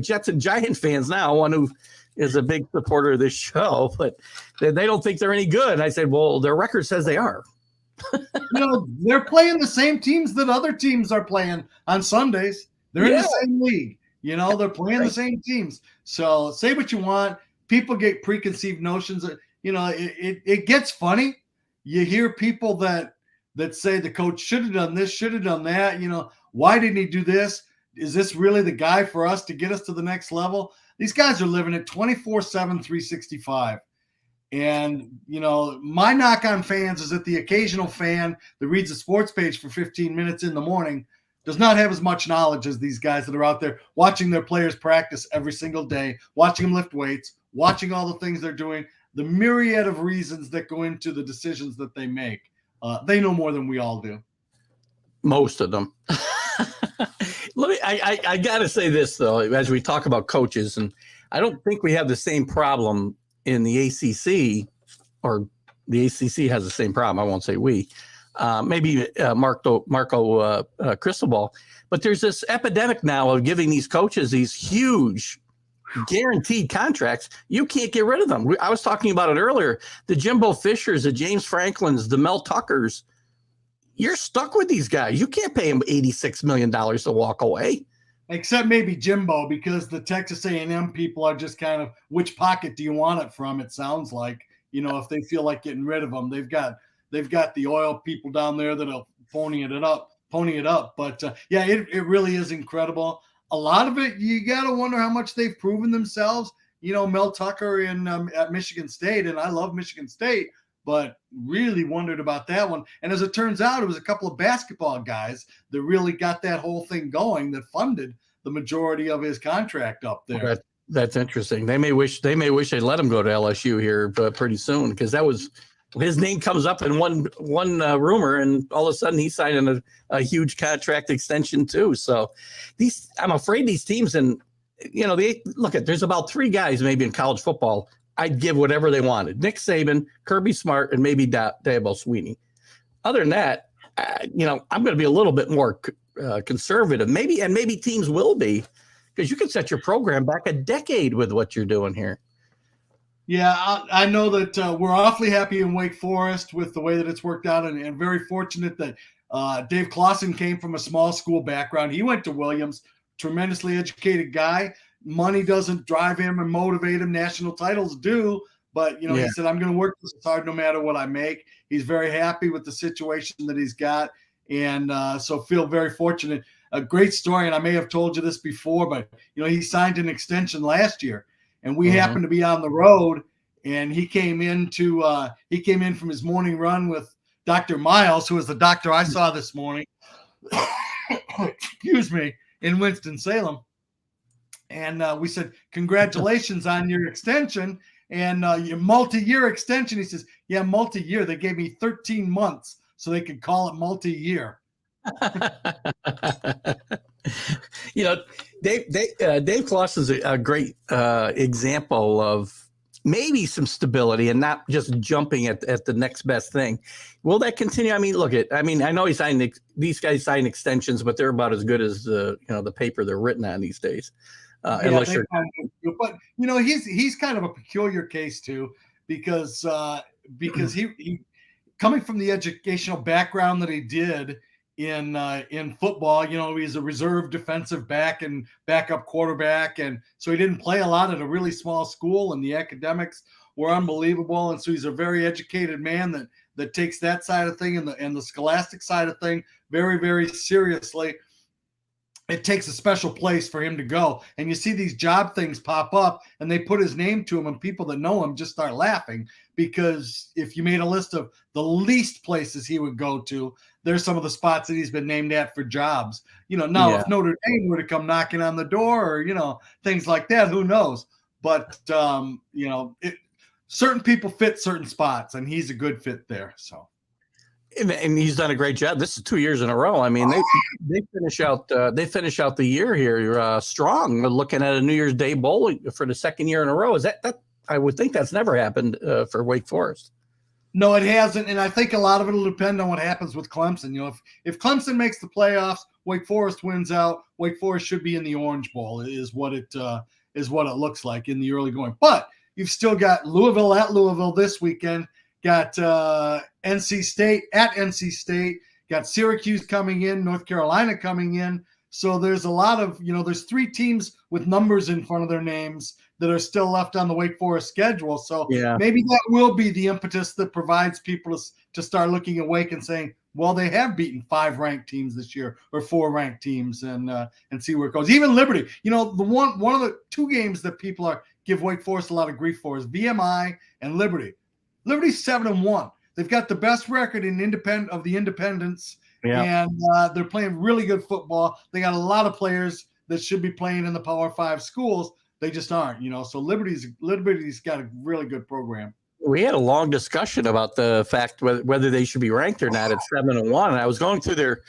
Jets and Giant fans now, one who is a big supporter of this show, but they don't think they're any good. I said, well, their record says they are. They're playing the same teams that other teams are playing on Sundays. They're in the same league. They're playing the same teams. So say what you want. People get preconceived notions. It gets funny. You hear people that say the coach should have done this, should have done that. Why didn't he do this? Is this really the guy for us to get us to the next level? These guys are living it 24/7, 365. And, my knock on fans is that the occasional fan that reads a sports page for 15 minutes in the morning does not have as much knowledge as these guys that are out there watching their players practice every single day, watching them lift weights, watching all the things they're doing, the myriad of reasons that go into the decisions that they make. They know more than we all do. Most of them. I got to say this, though, as we talk about coaches, and I don't think we have the same problem in the ACC, or the ACC has the same problem. I won't say we. Maybe Marco Cristobal. But there's this epidemic now of giving these coaches these huge guaranteed contracts. You can't get rid of them. I was talking about it earlier. The Jimbo Fishers, the James Franklins, the Mel Tuckers. You're stuck with these guys. You can't pay them $86 million to walk away. Except maybe Jimbo, because the Texas A&M people are just kind of, which pocket do you want it from? It sounds like, if they feel like getting rid of them, they've got the oil people down there that'll pony it up. But it really is incredible. A lot of it, you got to wonder how much they've proven themselves. Mel Tucker at Michigan State, and I love Michigan State, but really wondered about that one. And as it turns out, it was a couple of basketball guys that really got that whole thing going, that funded the majority of his contract up there. That's interesting. They may wish they'd let him go to LSU here pretty soon, because that was his name comes up in one rumor, and all of a sudden he's signing a huge contract extension too. So I'm afraid these teams, and there's about 3 guys maybe in college football I'd give whatever they wanted: Nick Saban, Kirby Smart, and maybe Dabo Swinney. Other than that, I'm going to be a little bit more conservative. Maybe teams will be, because you can set your program back a decade with what you're doing here. Yeah, I know that we're awfully happy in Wake Forest with the way that it's worked out, and very fortunate that Dave Clawson came from a small school background. He went to Williams, tremendously educated guy. Money doesn't drive him and motivate him. National titles do. But, He said, I'm going to work this hard no matter what I make. He's very happy with the situation that he's got. And so feel very fortunate. A great story. And I may have told you this before, but, he signed an extension last year. And we happened to be on the road. And he came in from his morning run with Dr. Miles, who was the doctor I saw this morning. Excuse me, in Winston-Salem. And we said, congratulations on your extension. And your multi-year extension, he says, yeah, multi-year. They gave me 13 months so they could call it multi-year. Dave Kloss is a great example of maybe some stability and not just jumping at the next best thing. Will that continue? I mean, I know these guys sign extensions, but they're about as good as the paper they're written on these days. Unless you're, but he's kind of a peculiar case too, because he coming from the educational background that he did in football, he's a reserve defensive back and backup quarterback, and so he didn't play a lot at a really small school, and the academics were unbelievable, and so he's a very educated man that takes that side of thing and the scholastic side of thing very, very seriously. It takes a special place for him to go. And you see these job things pop up and they put his name to him, and people that know him just start laughing, because if you made a list of the least places he would go to, there's some of the spots that he's been named at for jobs. Now if Notre Dame were to come knocking on the door or, things like that, who knows? But, certain people fit certain spots, and he's a good fit there. So. And he's done a great job. This is 2 years in a row. I mean, they finish out the year here strong. We're looking at a New Year's Day bowl for the second year in a row. Is that I would think that's never happened for Wake Forest. No, it hasn't, and I think a lot of it will depend on what happens with Clemson. If Clemson makes the playoffs, Wake Forest wins out. Wake Forest should be in the Orange Bowl. Is what it looks like in the early going. But you've still got Louisville at Louisville this weekend. Got NC State at NC State, got Syracuse coming in, North Carolina coming in. So there's a lot of, there's 3 teams with numbers in front of their names that are still left on the Wake Forest schedule. So maybe that will be the impetus that provides people to start looking at Wake and saying, well, they have beaten 5 ranked teams this year or 4 ranked teams, and see where it goes. Even Liberty, one of the 2 games that people give Wake Forest a lot of grief for is VMI and Liberty. Liberty's 7-1. They've got the best record in the independents, and they're playing really good football. They got a lot of players that should be playing in the Power 5 schools. They just aren't, So Liberty's got a really good program. We had a long discussion about the fact whether they should be ranked or not at 7-1. And I was going through their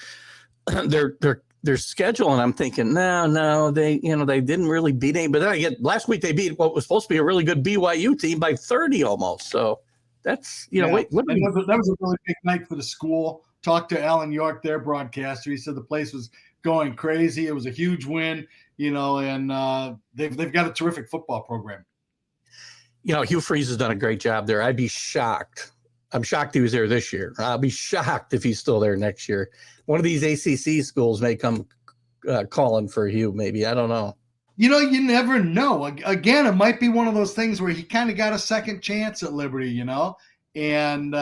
schedule, and I'm thinking, no, they didn't really beat any. But then last week they beat what was supposed to be a really good BYU team by 30 almost. So. That's, that was a really big night for the school. Talked to Alan York, their broadcaster. He said the place was going crazy. It was a huge win, and they've got a terrific football program. Hugh Freeze has done a great job there. I'd be shocked. I'm shocked he was there this year. I'll be shocked if he's still there next year. One of these ACC schools may come calling for Hugh, maybe. I don't know. You never know. Again, it might be one of those things where he kind of got a second chance at Liberty, and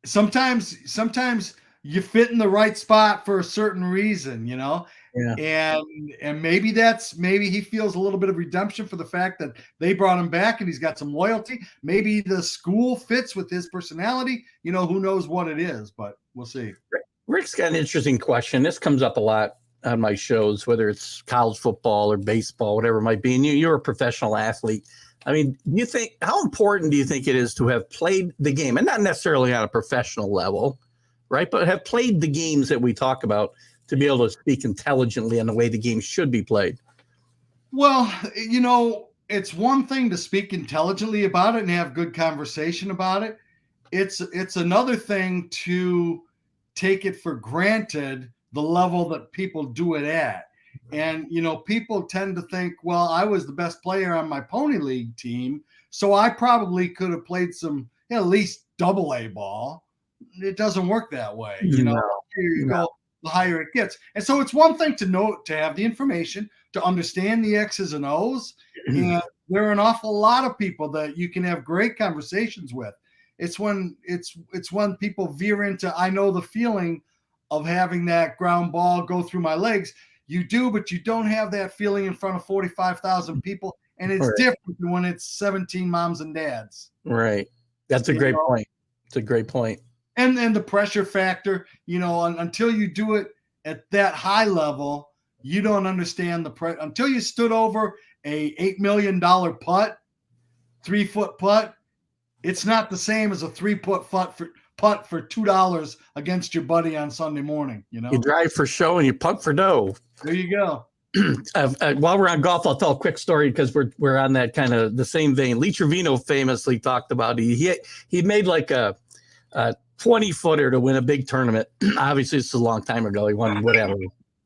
sometimes you fit in the right spot for a certain reason, and maybe he feels a little bit of redemption for the fact that they brought him back and he's got some loyalty. Maybe the school fits with his personality. Who knows what it is, but we'll see. Rick's got an interesting question. This comes up a lot on my shows, whether it's college football or baseball, whatever it might be. And you're a professional athlete. I mean, how important do you think it is to have played the game, and not necessarily on a professional level, right? But have played the games that we talk about to be able to speak intelligently on the way the game should be played? Well, it's one thing to speak intelligently about it and have good conversation about it. It's another thing to take it for granted the level that people do it at. And, people tend to think, well, I was the best player on my Pony League team, so I probably could have played some at least AA ball. It doesn't work that way. The higher it gets. And so it's one thing to have the information, to understand the X's and O's. And there are an awful lot of people that you can have great conversations with. It's when people veer into, I know the feeling of having that ground ball go through my legs. You do, but you don't have that feeling in front of 45,000 people. And it's different than when it's 17 moms and dads. Right. That's a great point. It's a great point. And then the pressure factor, until you do it at that high level, you don't understand until you stood over a $8 million putt, 3-foot putt, it's not the same as a 3-foot putt for $2 against your buddy on Sunday morning. You drive for show and you putt for dough. There you go. While we're on golf, I'll tell a quick story because we're on that kind of the same vein. Lee Trevino famously talked about he made like a 20-footer to win a big tournament. Obviously, this is a long time ago. He won whatever,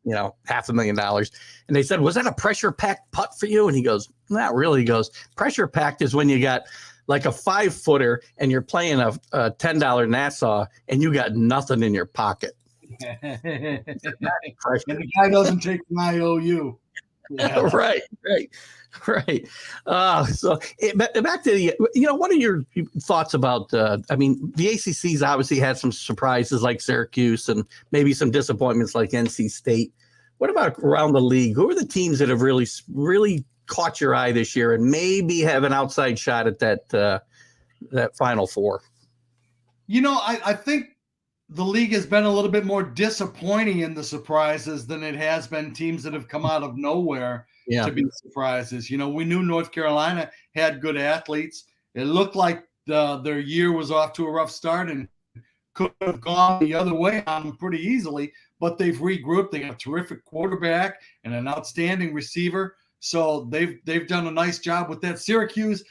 $500,000. And they said, "Was that a pressure-packed putt for you?" And he goes, "Not really." He goes, "Pressure-packed is when you got like a 5-footer and you're playing a $10 Nassau and you got nothing in your pocket." And the guy doesn't take an IOU. Yeah. Right. So back to the, what are your thoughts about, the ACC's obviously had some surprises like Syracuse and maybe some disappointments like NC State. What about around the league? Who are the teams that have really, really caught your eye this year and maybe have an outside shot at that Final Four? I think the league has been a little bit more disappointing in the surprises than it has been teams that have come out of nowhere to be surprises. We knew North Carolina had good athletes. It looked like their year was off to a rough start and could have gone the other way on them pretty easily, but they've regrouped. They got a terrific quarterback and an outstanding receiver. So they've done a nice job with that. Syracuse,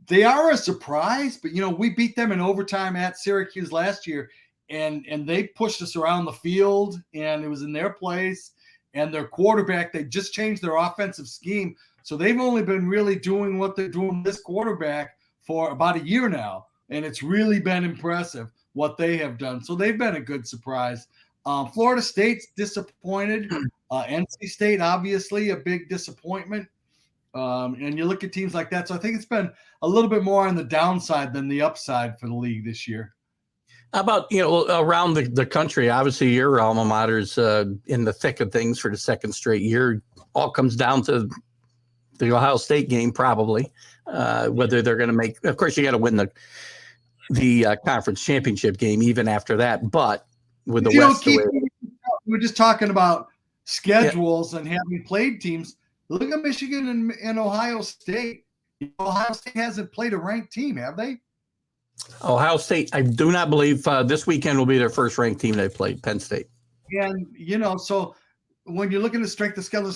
they are a surprise, but we beat them in overtime at Syracuse last year. And they pushed us around the field, and it was in their place. And their quarterback, they just changed their offensive scheme. So they've only been really doing what they're doing with this quarterback for about a year now. And it's really been impressive what they have done. So they've been a good surprise. Florida State's disappointed. NC State, obviously, a big disappointment. And you look at teams like that. So I think it's been a little bit more on the downside than the upside for the league this year. How about, around the country? Obviously, your alma mater's in the thick of things for the second straight year. All comes down to the Ohio State game, probably, whether they're going to make. Of course, you got to win the conference championship game even after that. But with the West, we're just talking about schedules and having played teams. Look at Michigan and Ohio State. Ohio State hasn't played a ranked team, have they? Ohio State, I do not believe this weekend will be their first ranked team they played, Penn State. And, so when you're looking at strength of schedule,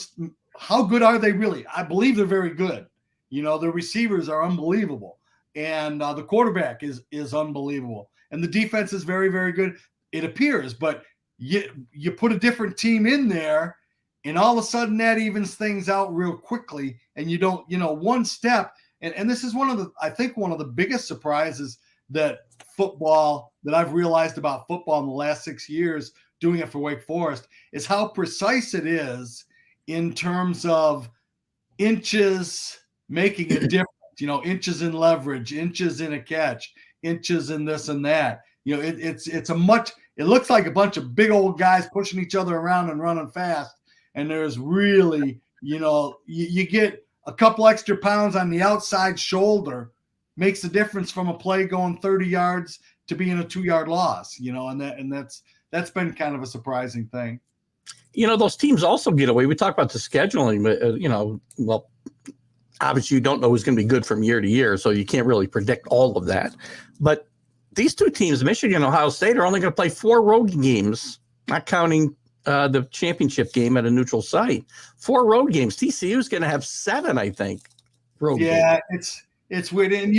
how good are they really? I believe they're very good. The receivers are unbelievable. And the quarterback is unbelievable. And the defense is very, very good, it appears. But you put a different team in there, and all of a sudden that evens things out real quickly. And you don't, one step. And this is one of the biggest surprises that I've realized about football in the last 6 years doing it for Wake Forest is how precise it is in terms of inches making a difference, inches in leverage, inches in a catch, inches in this and that. It looks like a bunch of big old guys pushing each other around and running fast. And there's really, you get a couple extra pounds on the outside shoulder makes a difference from a play going 30 yards to being a 2-yard loss, and that's been kind of a surprising thing. Those teams also get away. We talk about the scheduling, but, obviously you don't know who's going to be good from year to year, so you can't really predict all of that. But these two teams, Michigan and Ohio State, are only going to play 4 road games, not counting the championship game at a neutral site. 4 road games. TCU is going to have 7, I think. Road games. It's weird. And,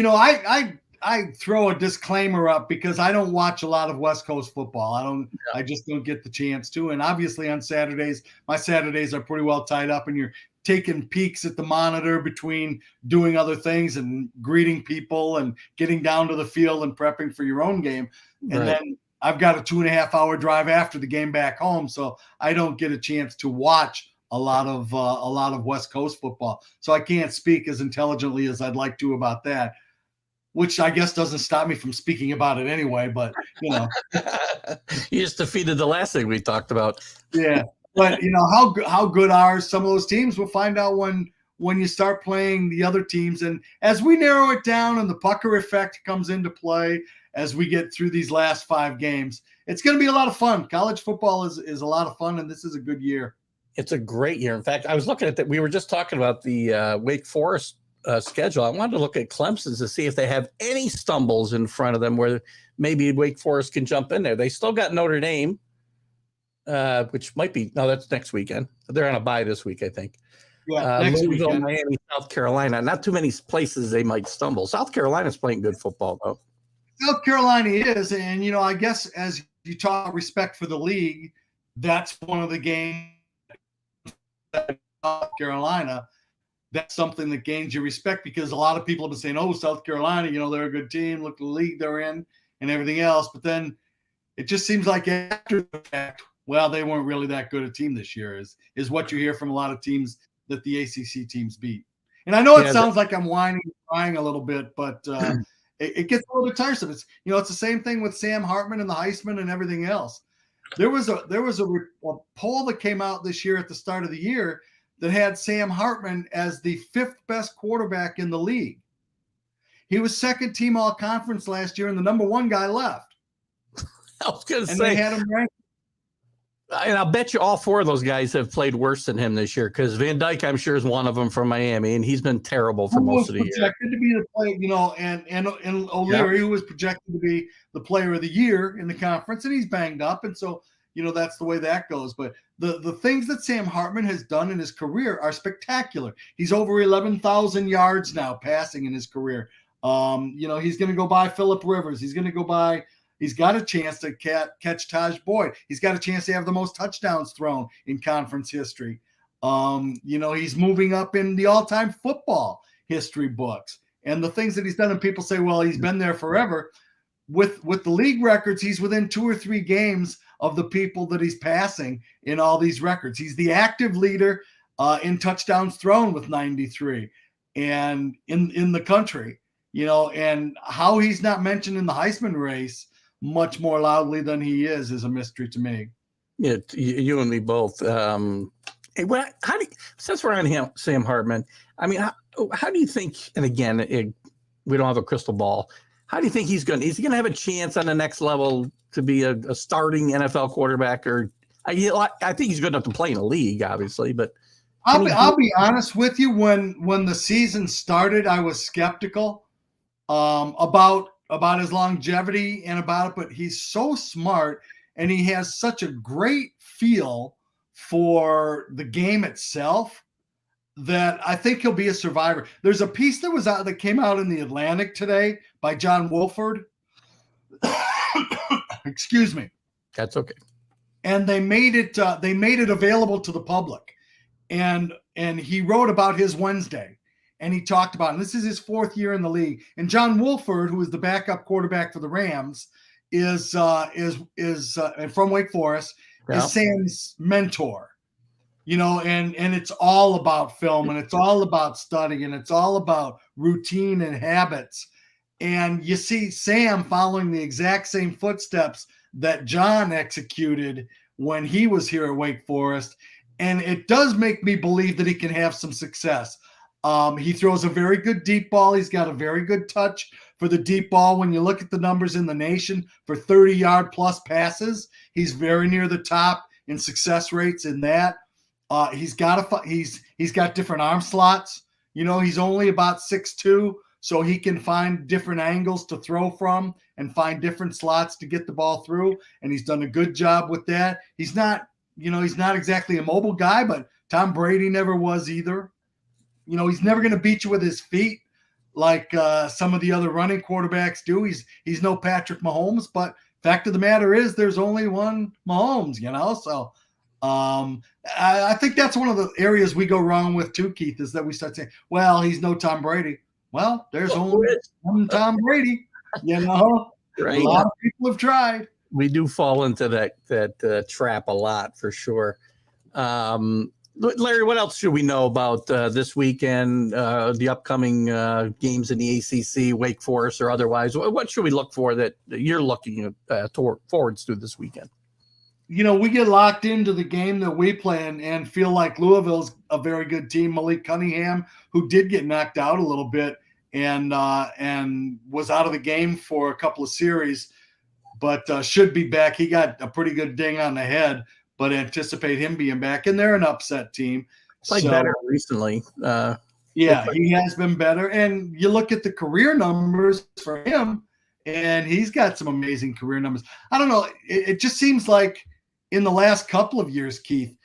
I throw a disclaimer up because I don't watch a lot of West Coast football. I just don't get the chance to. And obviously on Saturdays, my Saturdays are pretty well tied up, and you're taking peeks at the monitor between doing other things and greeting people and getting down to the field and prepping for your own game. And then I've got a 2.5-hour drive after the game back home. So I don't get a chance to watch a lot of West Coast football. So I can't speak as intelligently as I'd like to about that, which I guess doesn't stop me from speaking about it anyway, but You just defeated the last thing we talked about. Yeah. But how good are some of those teams? We'll find out when you start playing the other teams. And as we narrow it down and the pucker effect comes into play as we get through these last 5 games, it's going to be a lot of fun. College football is a lot of fun, and this is a good year. It's a great year. In fact, I was looking at that. We were just talking about the Wake Forest schedule. I wanted to look at Clemson's to see if they have any stumbles in front of them where maybe Wake Forest can jump in there. They still got Notre Dame, which might be, no, that's next weekend. They're on a bye this week, I think. Yeah, next Louisville, weekend. Miami, South Carolina. Not too many places they might stumble. South Carolina's playing good football, though. South Carolina is, and I guess as you talk respect for the league, that's one of the games that South Carolina. That's something that gains your respect because a lot of people have been saying, "Oh, South Carolina, they're a good team. Look at the league they're in and everything else." But then it just seems like after the fact, well, they weren't really that good a team this year. Is what you hear from a lot of teams that the ACC teams beat. And I know it sounds like I'm whining and crying a little bit, but it gets a little bit tiresome. It's it's the same thing with Sam Hartman and the Heisman and everything else. There was a poll that came out this year at the start of the year that had Sam Hartman as the 5th best quarterback in the league. He was second team all conference last year, and the number 1 guy left. I was going to say, they had him ranked. And I'll bet you all 4 of those guys have played worse than him this year because Van Dyke, I'm sure, is one of them from Miami, and he's been terrible for most of the year. Projected to be the player, and O'Leary, who was projected to be the player of the year in the conference, and he's banged up, and so that's the way that goes. But the things that Sam Hartman has done in his career are spectacular. He's over 11,000 yards now passing in his career. He's going to go by Phillip Rivers. He's going to go by. He's got a chance to catch Taj Boyd. He's got a chance to have the most touchdowns thrown in conference history. He's moving up in the all-time football history books. And the things that he's done, and people say, well, he's been there forever. With the league records, he's within 2 or 3 games of the people that he's passing in all these records. He's the active leader in touchdowns thrown with 93 and in the country, and how he's not mentioned in the Heisman race much more loudly than he is a mystery to me. Yeah, you and me both. Hey, since we're on Sam Hartman, I mean, how do you think? And again, we don't have a crystal ball. How do you think he's going to have a chance on the next level to be a starting NFL quarterback? Or I think he's good enough to play in a league, obviously. But I'll be honest with you. When the season started, I was skeptical about his longevity and about it, but he's so smart and he has such a great feel for the game itself that I think he'll be a survivor. There's a piece that came out in the Atlantic today by John Wolford. Excuse me. That's okay. And they made it available to the public. And he wrote about his Wednesday. And he talked about, and this is his 4th year in the league. And John Wolford, who is the backup quarterback for the Rams, is from Wake Forest, is Sam's mentor. And it's all about film, and it's all about study, and it's all about routine and habits. And you see Sam following the exact same footsteps that John executed when he was here at Wake Forest. And it does make me believe that he can have some success. He throws a very good deep ball. He's got a very good touch for the deep ball. When you look at the numbers in the nation for 30-yard plus passes, he's very near the top in success rates in that. He's got different arm slots. He's only about 6'2", so he can find different angles to throw from and find different slots to get the ball through. And he's done a good job with that. He's not exactly a mobile guy, but Tom Brady never was either. He's never going to beat you with his feet like some of the other running quarterbacks do. He's no Patrick Mahomes, but fact of the matter is there's only one Mahomes, So I think that's one of the areas we go wrong with too, Keith, is that we start saying, well, he's no Tom Brady. Well, there's only one Tom Brady, Right. A lot of people have tried. We do fall into that trap a lot for sure. Larry, what else should we know about this weekend, the upcoming games in the ACC, Wake Forest or otherwise? What should we look for that you're looking forwards to this weekend? We get locked into the game that we play and feel like Louisville's a very good team. Malik Cunningham, who did get knocked out a little bit and was out of the game for a couple of series, but should be back. He got a pretty good ding on the head. but anticipate him being back. And they're an upset team. Played better recently. Yeah, he has been better. And you look at the career numbers for him, and he's got some amazing career numbers. I don't know. It just seems like in the last couple of years, Keith,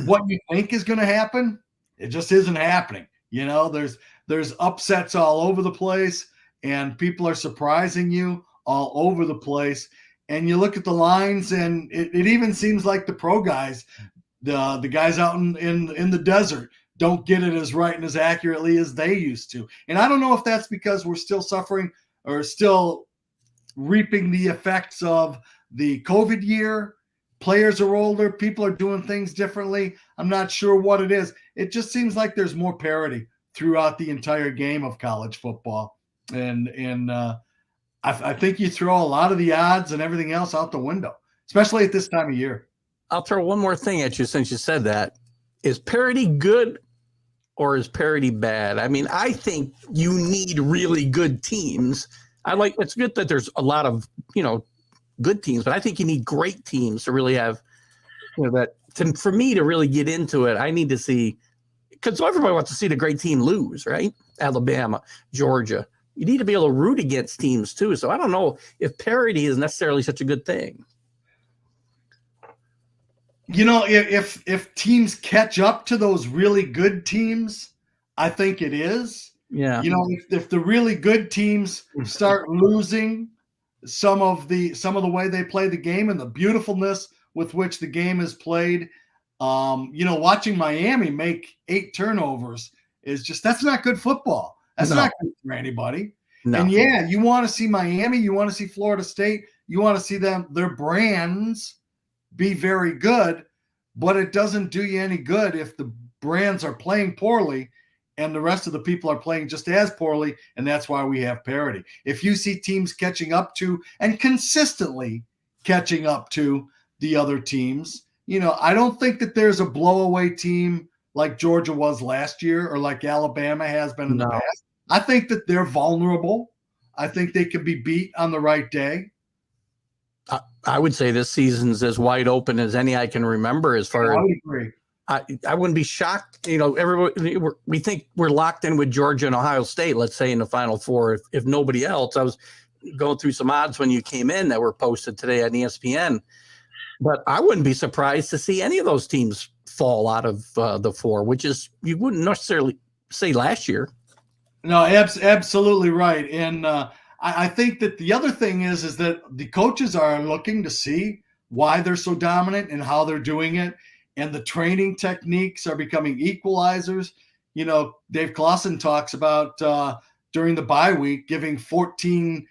what you think is going to happen, it just isn't happening. There's upsets all over the place, and people are surprising you all over the place. And you look at the lines, and it even seems like the pro guys, the guys out in the desert, don't get it as right and as accurately as they used to. And I don't know if that's because we're still suffering or still reaping the effects of the COVID year. Players are older. People are doing things differently. I'm not sure what it is. It just seems like there's more parity throughout the entire game of college football. And I think you throw a lot of the odds and everything else out the window, especially at this time of year. I'll throw one more thing at you since you said that. Is parity good or is parity bad? I mean, I think you need really good teams. It's good that there's a lot of, good teams, but I think you need great teams to really have, for me to really get into it, I need to see, because everybody wants to see the great team lose, right? Alabama, Georgia. You need to be able to root against teams too. So I don't know if parity is necessarily such a good thing. If teams catch up to those really good teams, I think it is. Yeah. If the really good teams start losing some of the way they play the game and the beautifulness with which the game is played, watching Miami make 8 turnovers that's not good football. That's not good for anybody. No. And yeah, you want to see Miami, you want to see Florida State, you want to see their brands be very good, but it doesn't do you any good if the brands are playing poorly and the rest of the people are playing just as poorly, and that's why we have parity. If you see teams catching up to and consistently catching up to the other teams, I don't think that there's a blowaway team like Georgia was last year or like Alabama has been in the past. I think that they're vulnerable. I think they can be beat on the right day. I would say this season's as wide open as any I can remember as far as. I would agree. I wouldn't be shocked. Everybody, we think we're locked in with Georgia and Ohio State, let's say in the Final Four, if nobody else. I was going through some odds when you came in that were posted today on ESPN, but I wouldn't be surprised to see any of those teams fall out of the 4, which is you wouldn't necessarily say last year. No, absolutely right. And I think that the other thing is that the coaches are looking to see why they're so dominant and how they're doing it. And the training techniques are becoming equalizers. Dave Clawson talks about during the bye week, giving 14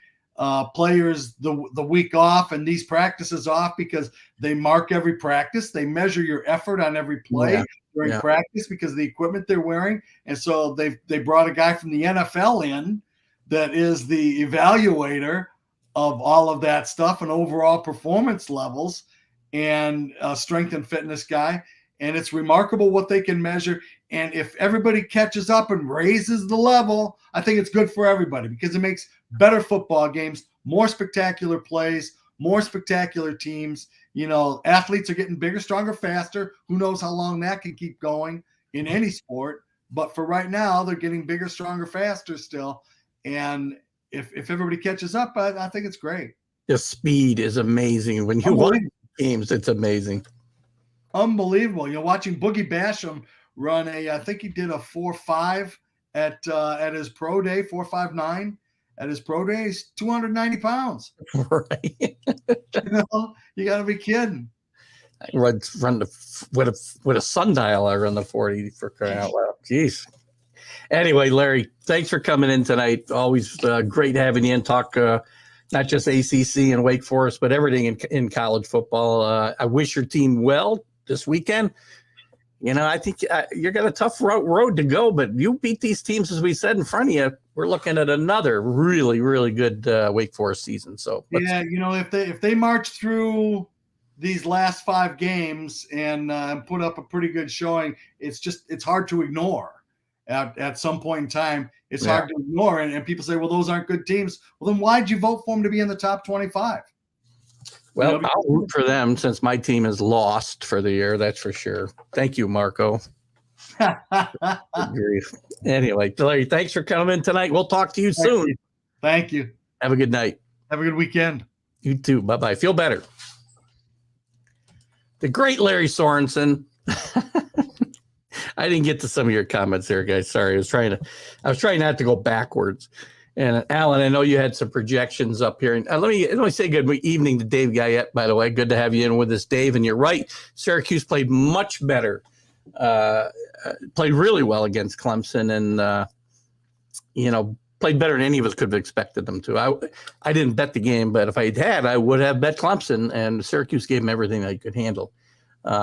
players the week off and these practices off because they mark every practice. They measure your effort on every play during practice because of the equipment they're wearing. And so they brought a guy from the NFL in that is the evaluator of all of that stuff and overall performance levels and strength and fitness guy. And it's remarkable what they can measure. And if everybody catches up and raises the level, I think it's good for everybody because it makes better football games, more spectacular plays, more spectacular teams. Athletes are getting bigger, stronger, faster. Who knows how long that can keep going in any sport. But for right now, they're getting bigger, stronger, faster still. And if everybody catches up, I think it's great. The speed is amazing. When you watch games, it's amazing. Unbelievable. Watching Boogie Basham run I think he did a 4.5 at his pro day, 4.59 at his pro day. He's 290 pounds. Right. You got to be kidding. I run with a sundial. I run the 40 for crying out loud. Jeez. Anyway, Larry, thanks for coming in tonight. Always great having you in. Talk not just ACC and Wake Forest, but everything in college football. I wish your team well this weekend. I think you got a tough road to go, but you beat these teams, as we said, in front of you. We're looking at another really, really good Wake Forest season. So if they march through these last 5 games and put up a pretty good showing, it's hard to ignore. At some point in time, it's hard to ignore. And people say, well, those aren't good teams. Well, then why'd you vote for them to be in the top 25? Well, I'll root for them since my team is lost for the year. That's for sure. Thank you, Marco. Anyway, Larry, thanks for coming tonight. We'll talk to you soon. Thank you. Have a good night. Have a good weekend. You too. Bye-bye. Feel better. The great Larry Sorenson. I didn't get to some of your comments there, guys. Sorry. I was trying not to go backwards. And Alan, I know you had some projections up here. And let me say good evening to Dave Guyette, by the way. Good to have you in with us, Dave. And you're right. Syracuse played much better. Played really well against Clemson and, played better than any of us could have expected them to. I didn't bet the game, but if I had, I would have bet Clemson, and Syracuse gave them everything they could handle.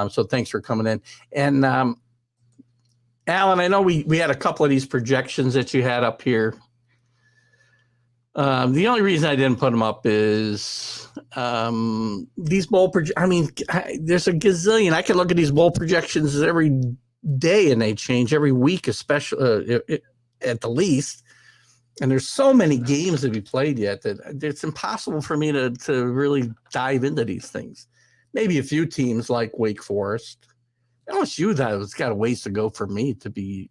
So thanks for coming in. And Alan, I know we had a couple of these projections that you had up here. The only reason I didn't put them up is these bowl there's a gazillion. I can look at these bowl projections every day, and they change every week, especially at the least. And there's so many games to be played yet that it's impossible for me to really dive into these things. Maybe a few teams like Wake Forest. LSU, it's got a ways to go for me to be.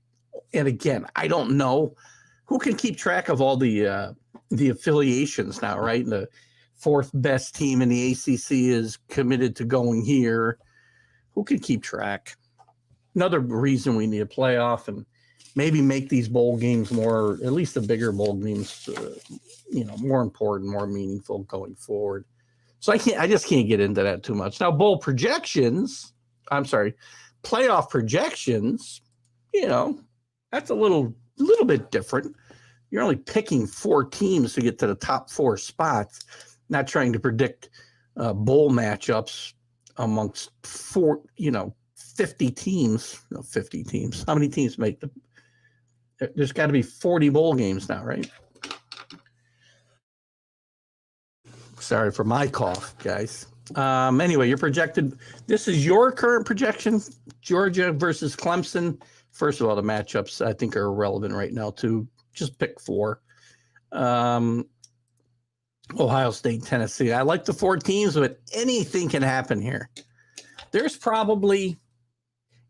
And again, I don't know who can keep track of all the affiliations now, right? And the fourth best team in the ACC is committed to going here. Who can keep track? Another reason we need a playoff and maybe make these bowl games more, at least the bigger bowl games, more important, more meaningful going forward. So I just can't get into that too much. Now, playoff projections, that's a little bit different. You're only picking 4 teams to get to the top 4 spots, not trying to predict bowl matchups amongst 50 teams. No, 50 teams. How many teams make the? There's got to be 40 bowl games now, right? Sorry for my cough, guys. Anyway, you're projected. This is your current projection, Georgia versus Clemson. First of all, the matchups I think are irrelevant right now too. Just pick 4. Ohio State, Tennessee. I like the 4 teams, but anything can happen here. There's probably,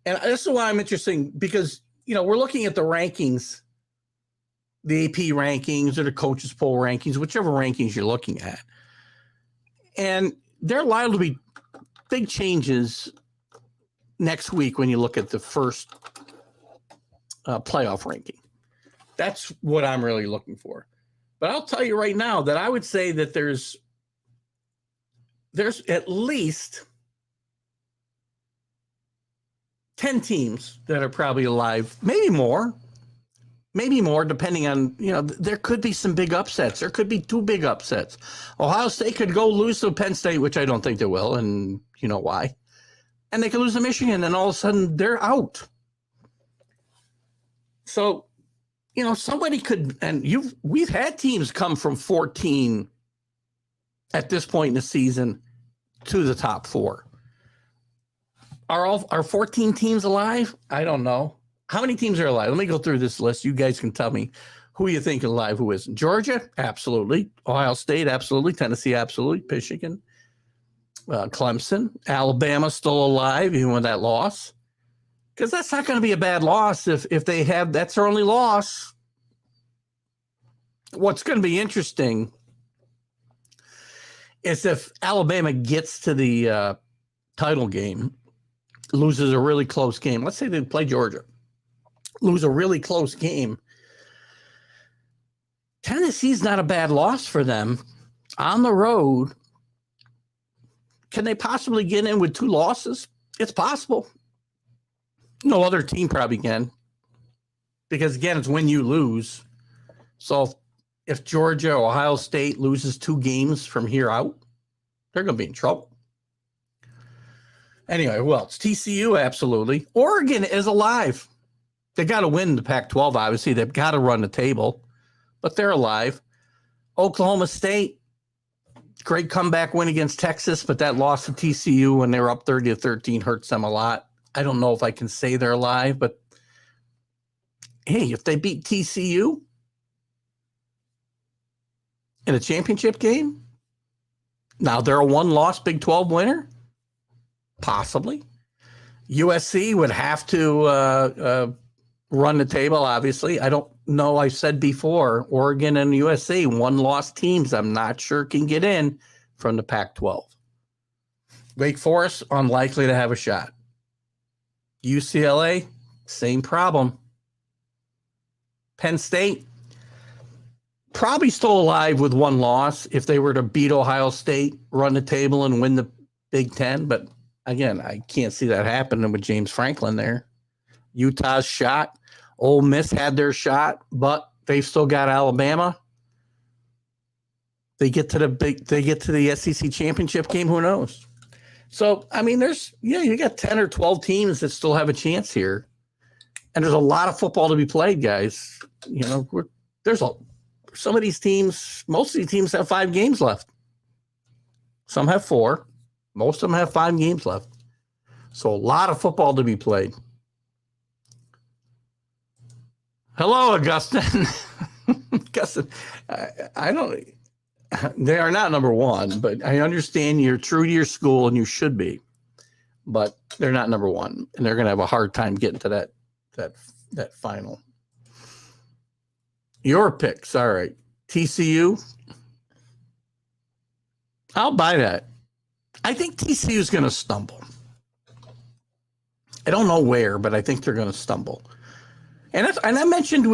and this is why I'm interested because, we're looking at the rankings, the AP rankings or the coaches poll rankings, whichever rankings you're looking at. And there are liable to be big changes next week when you look at the first playoff ranking. That's what I'm really looking for. But I'll tell you right now that I would say that there's at least 10 teams that are probably alive, maybe more, depending on, there could be some big upsets. There could be 2 big upsets. Ohio State could go lose to Penn State, which I don't think they will, and you know why. And they could lose to Michigan, and all of a sudden they're out. So, somebody could, and we've had teams come from 14 at this point in the season to the top 4. Are 14 teams alive? I don't know. How many teams are alive? Let me go through this list. You guys can tell me who you think is alive, who isn't. Georgia, absolutely. Ohio State, absolutely. Tennessee, absolutely. Michigan, Clemson, Alabama still alive, even with that loss. Because that's not going to be a bad loss if they have, that's their only loss. What's going to be interesting is if Alabama gets to the title game, loses a really close game. Let's say they play Georgia, lose a really close game. Tennessee's not a bad loss for them on the road. Can they possibly get in with 2 losses? It's possible. No other team probably can. Because, again, it's when you lose. So if Georgia or Ohio State loses 2 games from here out, they're going to be in trouble. Anyway, who else? TCU, absolutely. Oregon is alive. They got to win the Pac-12, obviously. They've got to run the table, but they're alive. Oklahoma State, great comeback win against Texas, but that loss to TCU when they were up 30-13 hurts them a lot. I don't know if I can say they're alive, but hey, if they beat TCU in a championship game, Now, they're a one-loss Big 12 winner? Possibly. USC would have to run the table, obviously. I don't know. I said before, Oregon and USC, one-loss teams, I'm not sure can get in from the Pac-12. Wake Forest, unlikely to have a shot. UCLA, same problem. Penn State, probably still alive with one loss if they were to beat Ohio State, run the table, and win the Big Ten. But again, I can't see that happening with James Franklin there. Utah's shot. Ole Miss had their shot, but they've still got Alabama. They get to the SEC championship game. Who knows? So, I mean, you got 10 or 12 teams that still have a chance here. And there's a lot of football to be played, guys. You know, some of these teams, most of these teams have 5 games left. Some have 4. Most of them have 5 games left. So a lot of football to be played. Hello, Augustine. Augustine, they are not number 1, but I understand you're true to your school and you should be, but they're not number 1, and they're going to have a hard time getting to that final. Your picks, all right. TCU, I'll buy that. I think TCU is going to stumble. I don't know where, but I think they're going to stumble. And I mentioned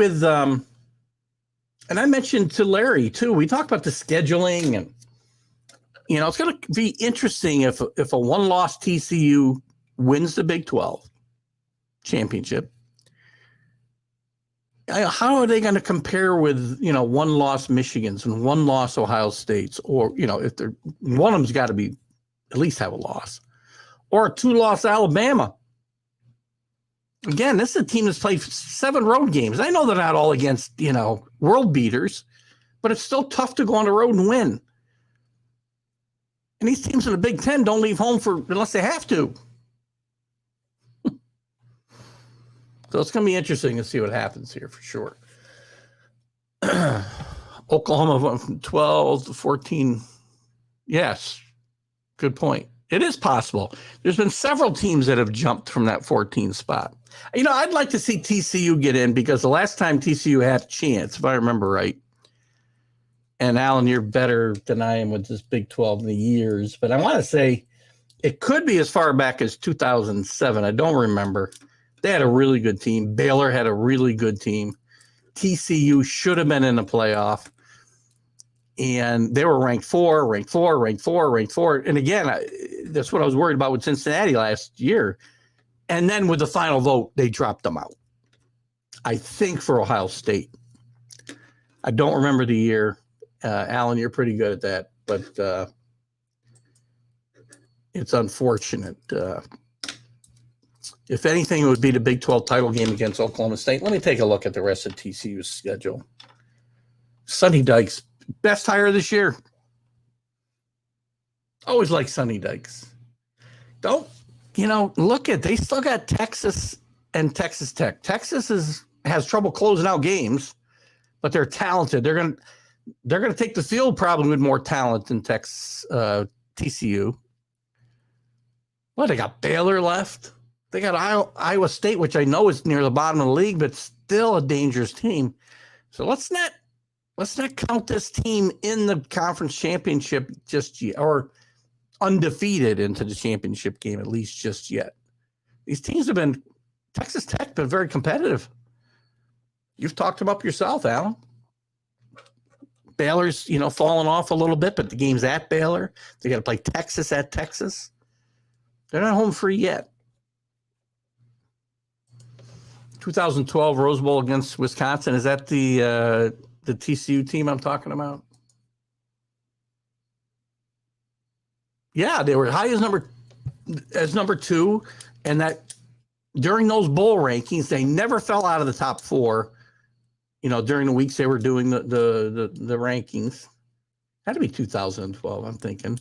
and I mentioned to Larry too. We talked about the scheduling, and it's going to be interesting if a one-loss TCU wins the Big 12 championship. How are they going to compare with one-loss Michigans and one-loss Ohio States, or if they're one of them's got to be at least have a loss, or a 2-loss Alabama. Again, this is a team that's played 7 road games. I know they're not all against, world beaters, but it's still tough to go on the road and win. And these teams in the Big Ten don't leave home unless they have to. So it's going to be interesting to see what happens here for sure. Oklahoma went from 12 to 14. Yes, good point. It is possible. There's been several teams that have jumped from that 14 spot. I'd like to see TCU get in because the last time TCU had a chance, if I remember right, and Alan, you're better than I am with this Big 12 in the years, but I want to say it could be as far back as 2007. I don't remember. They had a really good team. Baylor had a really good team. TCU should have been in the playoff. And they were ranked 4. And again, that's what I was worried about with Cincinnati last year. And then with the final vote, they dropped them out. I think for Ohio State. I don't remember the year. Alan, you're pretty good at that. But it's unfortunate. If anything, it would be the Big 12 title game against Oklahoma State. Let me take a look at the rest of TCU's schedule. Sonny Dykes. Best hire this year. Always like Sonny Dykes. They still got Texas and Texas Tech. Texas has trouble closing out games, but they're talented. They're gonna take the field probably with more talent than Texas TCU. Well, they got Baylor left. They got Iowa State, which I know is near the bottom of the league, but still a dangerous team. So let's not count this team in the conference championship just yet, or undefeated into the championship game, at least just yet. These teams Texas Tech been very competitive. You've talked them up yourself, Alan. Baylor's, falling off a little bit, but the game's at Baylor. They got to play Texas at Texas. They're not home free yet. 2012 Rose Bowl against Wisconsin. Is that the TCU team I'm talking about? Yeah, they were high as number 2, and that during those bowl rankings, they never fell out of the top 4. During the weeks they were doing the rankings. Had to be 2012, I'm thinking.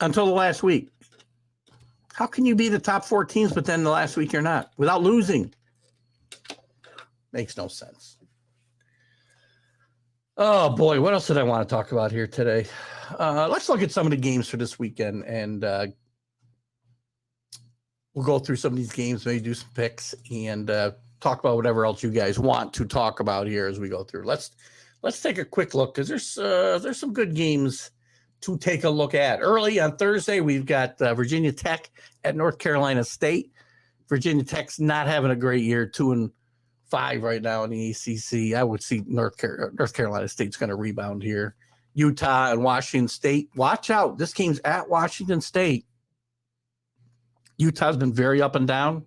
Until the last week. How can you be the top 4 teams, but then the last week you're not without losing? Makes no sense. Oh boy, what else did I want to talk about here today? Let's look at some of the games for this weekend, and we'll go through some of these games, maybe do some picks, and talk about whatever else you guys want to talk about here as we go through. Let's take a quick look because there's some good games to take a look at. Early on Thursday, we've got Virginia Tech at North Carolina State. Virginia Tech's not having a great year, 2-5 right now in the ACC. I would see North Carolina State's going to rebound here. Utah and Washington State. Watch out. This game's at Washington State. Utah's been very up and down.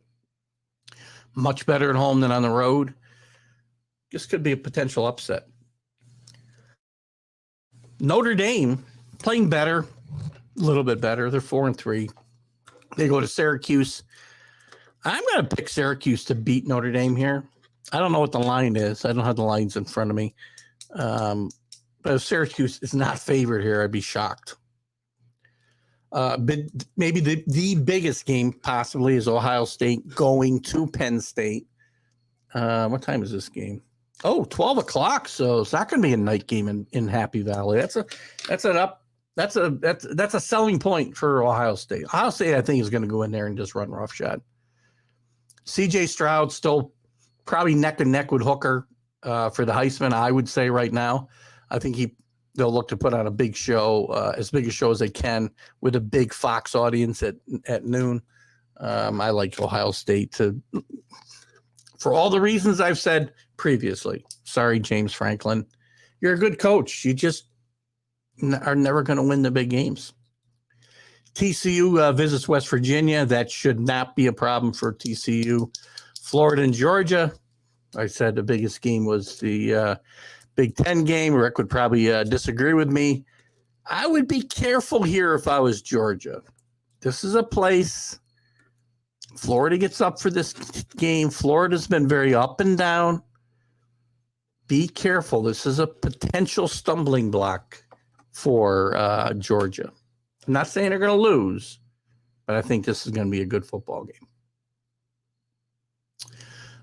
Much better at home than on the road. This could be a potential upset. Notre Dame playing better, a little bit better. They're 4-3. They go to Syracuse. I'm going to pick Syracuse to beat Notre Dame here. I don't know what the line is. I don't have the lines in front of me. But if Syracuse is not favored here, I'd be shocked. But maybe the biggest game possibly is Ohio State going to Penn State. What time is this game? Oh, 12 o'clock. So it's not going to be a night game in Happy Valley. That's a selling point for Ohio State. Ohio State, I think, is going to go in there and just run roughshod. CJ Stroud still probably neck and neck with Hooker for the Heisman, I would say right now. I think they'll look to put on a big show, as big a show as they can, with a big Fox audience at noon. I like Ohio State for all the reasons I've said previously. Sorry, James Franklin. You're a good coach. You just are never going to win the big games. TCU visits West Virginia. That should not be a problem for TCU. Florida and Georgia. I said the biggest game was the Big Ten game. Rick would probably disagree with me. I would be careful here if I was Georgia. This is a place Florida gets up for this game. Florida's been very up and down. Be careful. This is a potential stumbling block for Georgia. I'm not saying they're going to lose, but I think this is going to be a good football game.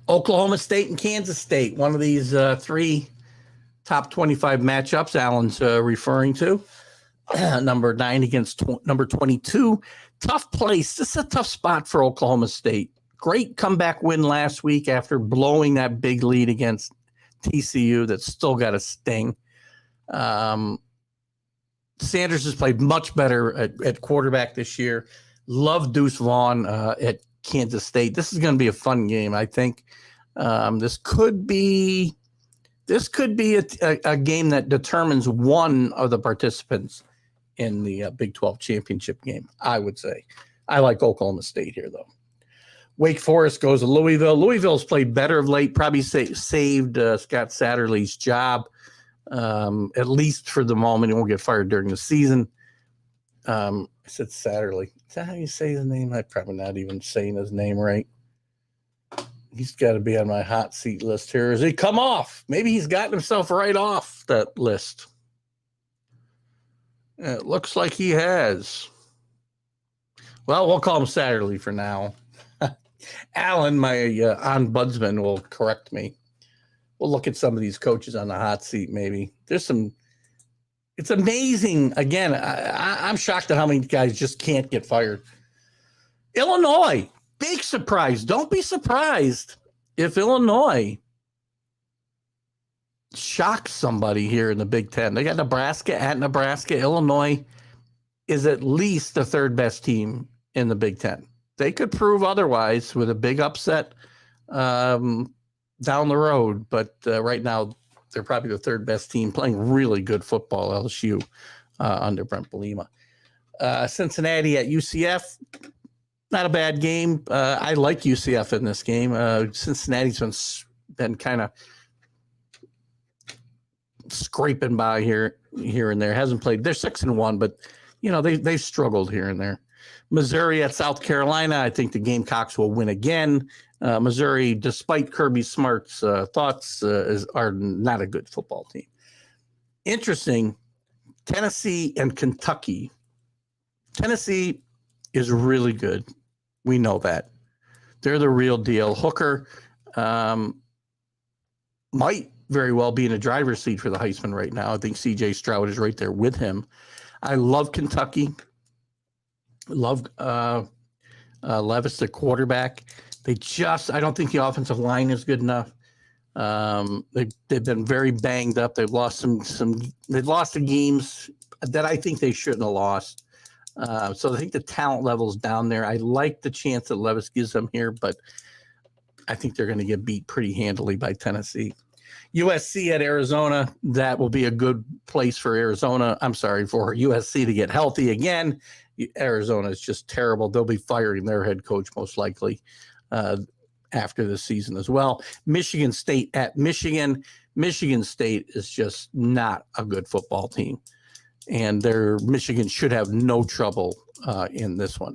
Oklahoma State and Kansas State, one of these three top 25 matchups Alan's referring to. Number 9 against number 22. Tough place. This is a tough spot for Oklahoma State. Great comeback win last week after blowing that big lead against TCU that's still got a sting. Sanders has played much better at quarterback this year. Love Deuce Vaughn at Kansas State. This is going to be a fun game, I think. This could be a game that determines one of the participants in the Big 12 championship game, I would say. I like Oklahoma State here, though. Wake Forest goes to Louisville. Louisville's played better of late, probably saved Scott Satterley's job, at least for the moment. He won't get fired during the season. I said Satterley. Is that how you say his name? I'm probably not even saying his name right. He's got to be on my hot seat list here. Has he come off? Maybe he's gotten himself right off that list. It looks like he has. Well, we'll call him Satterley for now. Alan, my ombudsman, will correct me. We'll look at some of these coaches on the hot seat, maybe. It's amazing. Again, I'm shocked at how many guys just can't get fired. Illinois, big surprise. Don't be surprised if Illinois shocks somebody here in the Big Ten. They got Nebraska at Nebraska. Illinois is at least the third best team in the Big Ten. They could prove otherwise with a big upset down the road, but right now they're probably the third best team playing really good football, LSU, under Brent Bielema. Cincinnati at UCF, not a bad game. I like UCF in this game. Cincinnati's been kind of scraping by here and there. Hasn't played. They're 6-1, but they've struggled here and there. Missouri at South Carolina. I think the Gamecocks will win again. Missouri, despite Kirby Smart's thoughts, are not a good football team. Interesting, Tennessee and Kentucky. Tennessee is really good. We know that. They're the real deal. Hooker might very well be in a driver's seat for the Heisman right now. I think C.J. Stroud is right there with him. I love Kentucky. Love Levis, the quarterback. I don't think the offensive line is good enough. They've been very banged up. They've lost they've lost the games that I think they shouldn't have lost. So I think the talent level's down there. I like the chance that Levis gives them here, but I think they're going to get beat pretty handily by Tennessee. USC at Arizona, that will be a good place for Arizona. I'm sorry, for USC to get healthy again. Arizona is just terrible. They'll be firing their head coach most likely after the season as well. Michigan State at Michigan. Michigan State is just not a good football team, and Michigan should have no trouble in this one.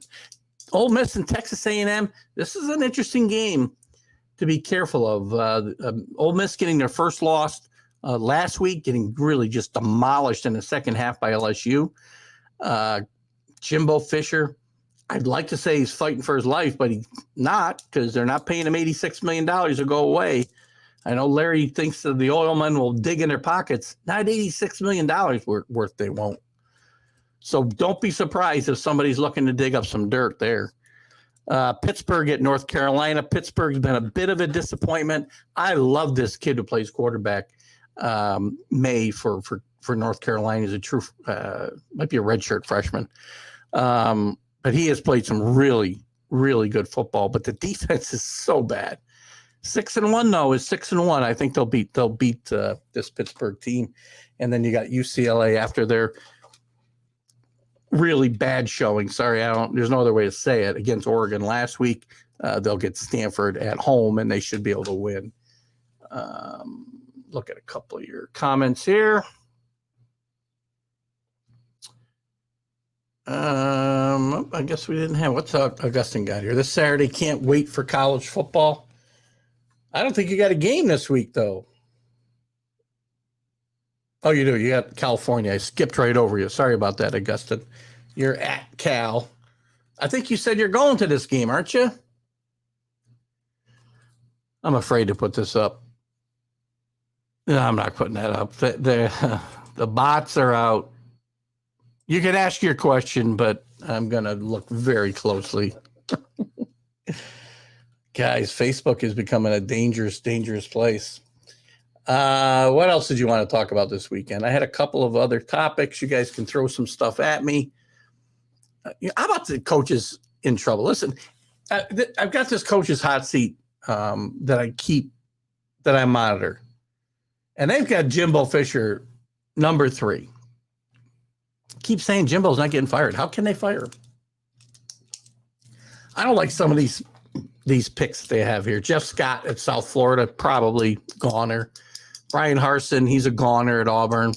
Ole Miss and Texas A&M. This is an interesting game to be careful of. Ole Miss getting their first loss last week, getting really just demolished in the second half by LSU. Jimbo Fisher, I'd like to say he's fighting for his life, but he's not, because they're not paying him $86 million to go away. I know Larry thinks that the oilmen will dig in their pockets. Not $86 million worth they won't. So don't be surprised if somebody's looking to dig up some dirt there. Pittsburgh at North Carolina. Pittsburgh's been a bit of a disappointment. I love this kid who plays quarterback. May for North Carolina is a true, might be a redshirt freshman. But he has played some really, really good football. But the defense is so bad. 6-1 though is 6-1. I think they'll beat this Pittsburgh team. And then you got UCLA after their really bad showing. Sorry, there's no other way to say it, against Oregon last week. They'll get Stanford at home, and they should be able to win. Look at a couple of your comments here. I guess we didn't have. What's Augustine got here? This Saturday, can't wait for college football. I don't think you got a game this week, though. Oh, you do. You got California. I skipped right over you. Sorry about that, Augustine. You're at Cal. I think you said you're going to this game, aren't you? I'm afraid to put this up. No, I'm not putting that up. The bots are out. You can ask your question, but I'm going to look very closely. Guys, Facebook is becoming a dangerous, dangerous place. What else did you want to talk about this weekend? I had a couple of other topics. You guys can throw some stuff at me. How about the coaches in trouble? Listen, I've got this coach's hot seat that I monitor. And they've got Jimbo Fisher, number 3. Keep saying Jimbo's not getting fired. How can they fire him? I don't like some of these picks they have here. Jeff Scott at South Florida, probably goner. Brian Harsin, he's a goner at Auburn.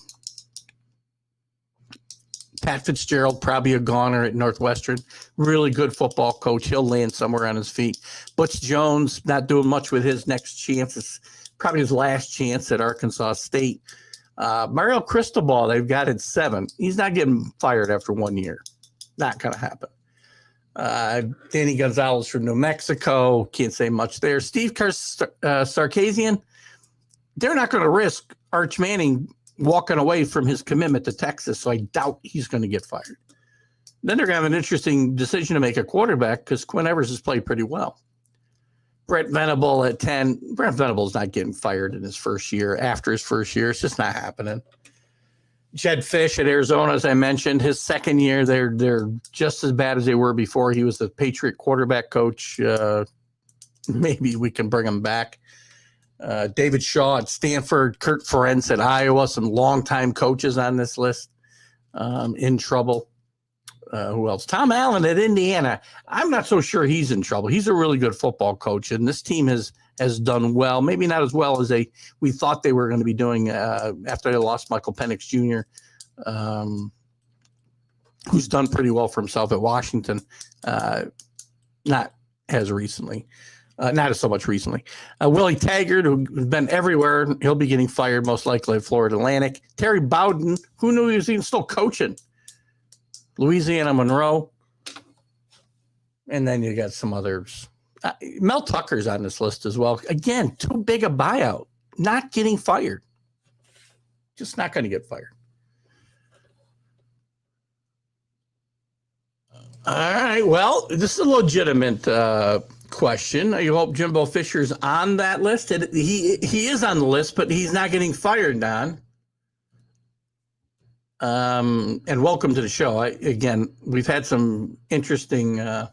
Pat Fitzgerald, probably a goner at Northwestern. Really good football coach. He'll land somewhere on his feet. Butch Jones, not doing much with his next chance. It's probably his last chance at Arkansas State. Mario Cristobal, they've got at 7. He's not getting fired after 1 year. Not going to happen. Danny Gonzalez from New Mexico. Can't say much there. Steve Sarkisian, they're not going to risk Arch Manning walking away from his commitment to Texas, so I doubt he's going to get fired. Then they're going to have an interesting decision to make at quarterback because Quinn Ewers has played pretty well. Brent Venable at 10. Brent Venable's not getting fired in his first year. After his first year, it's just not happening. Jed Fish at Arizona, as I mentioned, his second year, they're just as bad as they were before. He was the Patriot quarterback coach. Maybe we can bring him back. David Shaw at Stanford, Kurt Ferenc at Iowa, some longtime coaches on this list in trouble. Who else? Tom Allen at Indiana. I'm not so sure he's in trouble. He's a really good football coach, and this team has done well. Maybe not as well as we thought they were going to be doing after they lost Michael Penix Jr., who's done pretty well for himself at Washington. Not as recently. Not so much recently. Willie Taggart, who's been everywhere, he'll be getting fired most likely at Florida Atlantic. Terry Bowden, who knew he was even still coaching? Louisiana Monroe. And then you got some others. Mel Tucker's on this list as well. Again, too big a buyout. not getting fired. Just not going to get fired. All right. Well, this is a legitimate question. I hope Jimbo Fisher's on that list. He is on the list, but he's not getting fired, Don. And welcome to the show. Again, we've had some interesting, and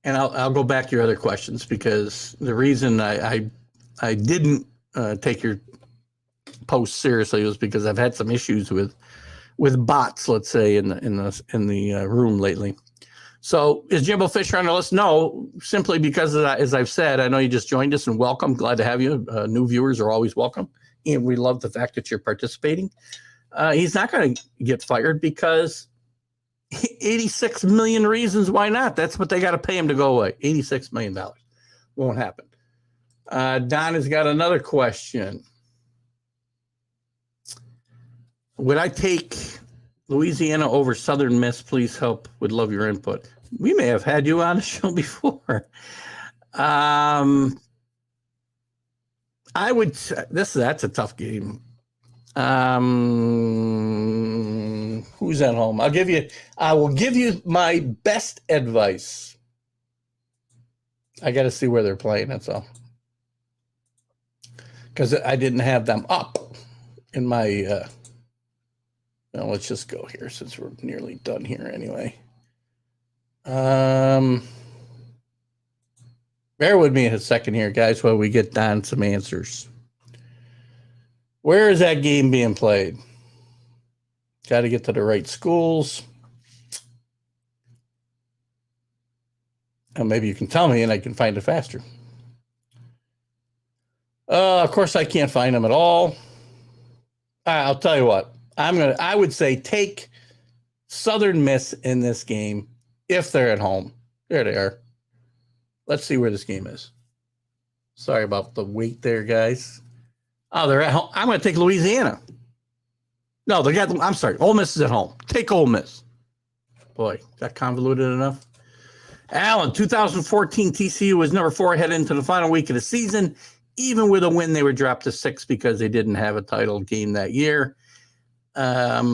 I'll go back to your other questions, because the reason I didn't take your post seriously was because I've had some issues with bots, let's say, in the room lately. So is Jimbo Fisher on the list? No, simply because of that, as I've said, I know you just joined us, and welcome. Glad to have you. New viewers are always welcome. And we love the fact that you're participating. He's not going to get fired because 86 million reasons why not. That's what they got to pay him to go away. $86 million. Won't happen. Don has got another question. Would I take Louisiana over Southern Miss? Please help. Would love your input. We may have had you on the show before. I would. That's a tough game. Who's at home? I will give you my best advice. I got to see where they're playing. That's all. Because I didn't have them up in my. Now let's just go here since we're nearly done here anyway. Bear with me a second here, guys, while we get Don some answers. Where is that game being played? Got to get to the right schools. And maybe you can tell me and I can find it faster. Of course, I can't find them at all. I'll tell you what. I would say take Southern Miss in this game if they're at home. There they are. Let's see where this game is. Sorry about the wait there, guys. Oh, they're at home. I'm going to take Louisiana. No, I'm sorry. Ole Miss is at home. Take Ole Miss. Boy, that convoluted enough. Alan, 2014 TCU was number 4 heading into the final week of the season. Even with a win, they were dropped to 6 because they didn't have a title game that year. Right.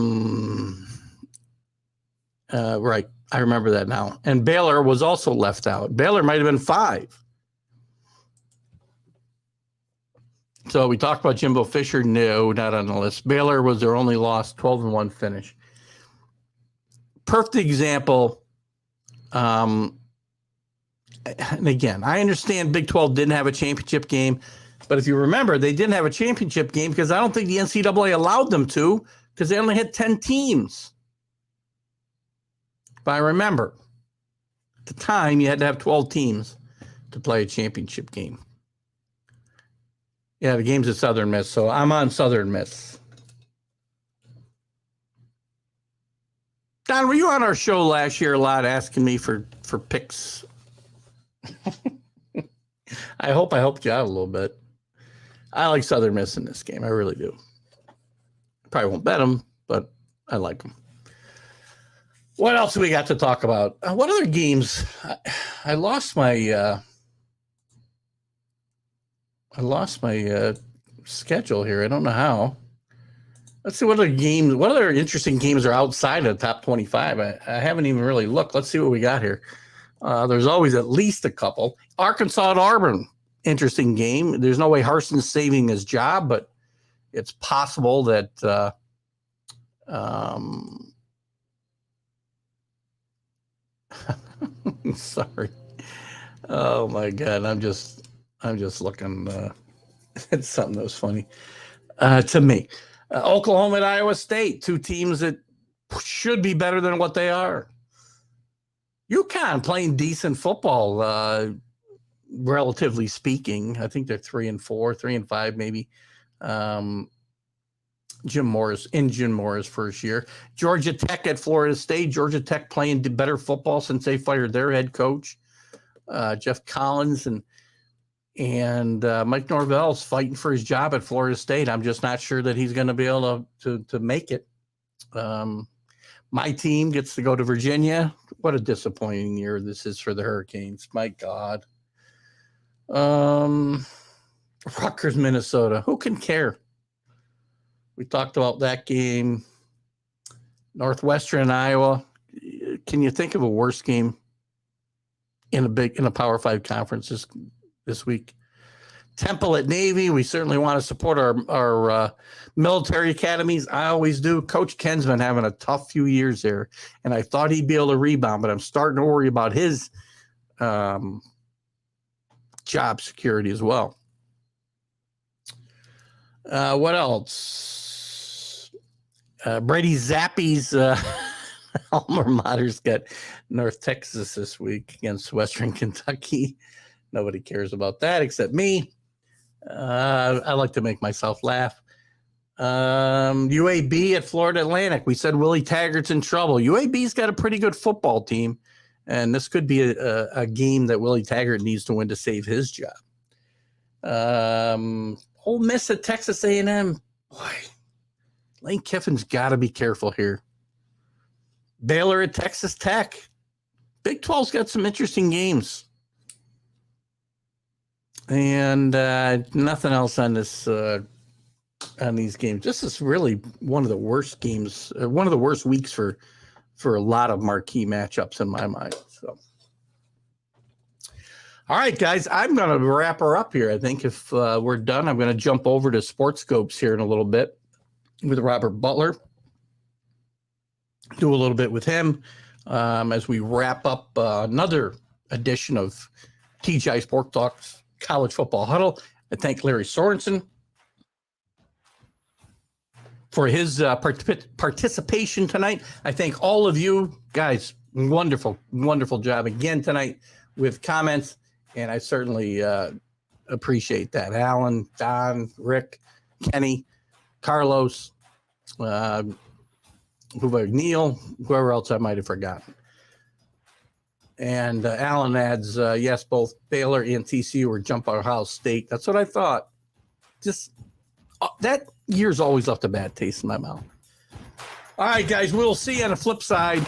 I remember that now. And Baylor was also left out. Baylor might have been 5. So we talked about Jimbo Fisher. No, not on the list. Baylor was their only loss, 12-1 finish. Perfect example. And again, I understand Big 12 didn't have a championship game, but if you remember, they didn't have a championship game because I don't think the NCAA allowed them to, because they only had 10 teams. But I remember, at the time, you had to have 12 teams to play a championship game. Yeah, the game's at Southern Miss, so I'm on Southern Miss. Don, were you on our show last year a lot asking me for picks? I hope I helped you out a little bit. I like Southern Miss in this game. I really do. Probably won't bet them, but I like them. What else do we got to talk about? What other games? I lost my schedule here. I don't know how. Let's see what other interesting games are outside of the top 25. I haven't even really looked. Let's see what we got here. There's always at least a couple. Arkansas at Auburn, interesting game. There's no way Harson's saving his job, but it's possible that sorry. Oh my God, I'm just looking at something that was funny to me. Oklahoma at Iowa State, 2 teams that should be better than what they are. UConn playing decent football, relatively speaking. I think they're 3-4, 3-5 maybe. Jim Moore's first year. Georgia Tech at Florida State. Georgia Tech playing better football since they fired their head coach, Jeff Collins, and Mike Norvell's fighting for his job at Florida State. I'm just not sure that he's going to be able to make it. My team gets to go to Virginia. What a disappointing year this is for the Hurricanes. My God. Rutgers, Minnesota. Who can care? We talked about that game. Northwestern, Iowa. Can you think of a worse game in a Power 5 conference this week? Temple at Navy. We certainly want to support our military academies. I always do. Coach Ken's been having a tough few years there, and I thought he'd be able to rebound, but I'm starting to worry about his job security as well. What else? Brady Zappi's alma mater's got North Texas this week against Western Kentucky. Nobody cares about that except me. I like to make myself laugh. UAB at Florida Atlantic. We said Willie Taggart's in trouble. UAB's got a pretty good football team, and this could be a game that Willie Taggart needs to win to save his job. Ole Miss at Texas A&M. Boy, Lane Kiffin's got to be careful here. Baylor at Texas Tech. Big 12's got some interesting games. And nothing else on this on these games. This is really one of the worst games, one of the worst weeks for a lot of marquee matchups in my mind. So, all right, guys, I'm going to wrap her up here. I think if we're done, I'm going to jump over to Sports Scopes here in a little bit with Robert Butler. Do a little bit with him as we wrap up another edition of TGI Sport Talks College Football Huddle. I thank Larry Sorenson for his participation tonight. I thank all of you guys. Wonderful, wonderful job again tonight with comments, and I certainly appreciate that. Alan, Don, Rick, Kenny, Carlos, Neil, whoever else I might have forgotten. And Alan adds, yes, both Baylor and TCU were jump out of Ohio State. That's what I thought. Just that year's always left a bad taste in my mouth. All right, guys, we'll see you on the flip side.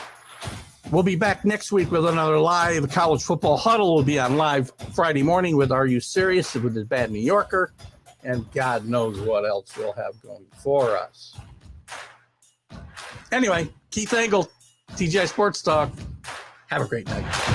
We'll be back next week with another live college football huddle. We'll be on live Friday morning with Are You Serious with the Bad New Yorker. And God knows what else we'll have going for us. Anyway, Keith Engel, TGI Sports Talk. Have a great night.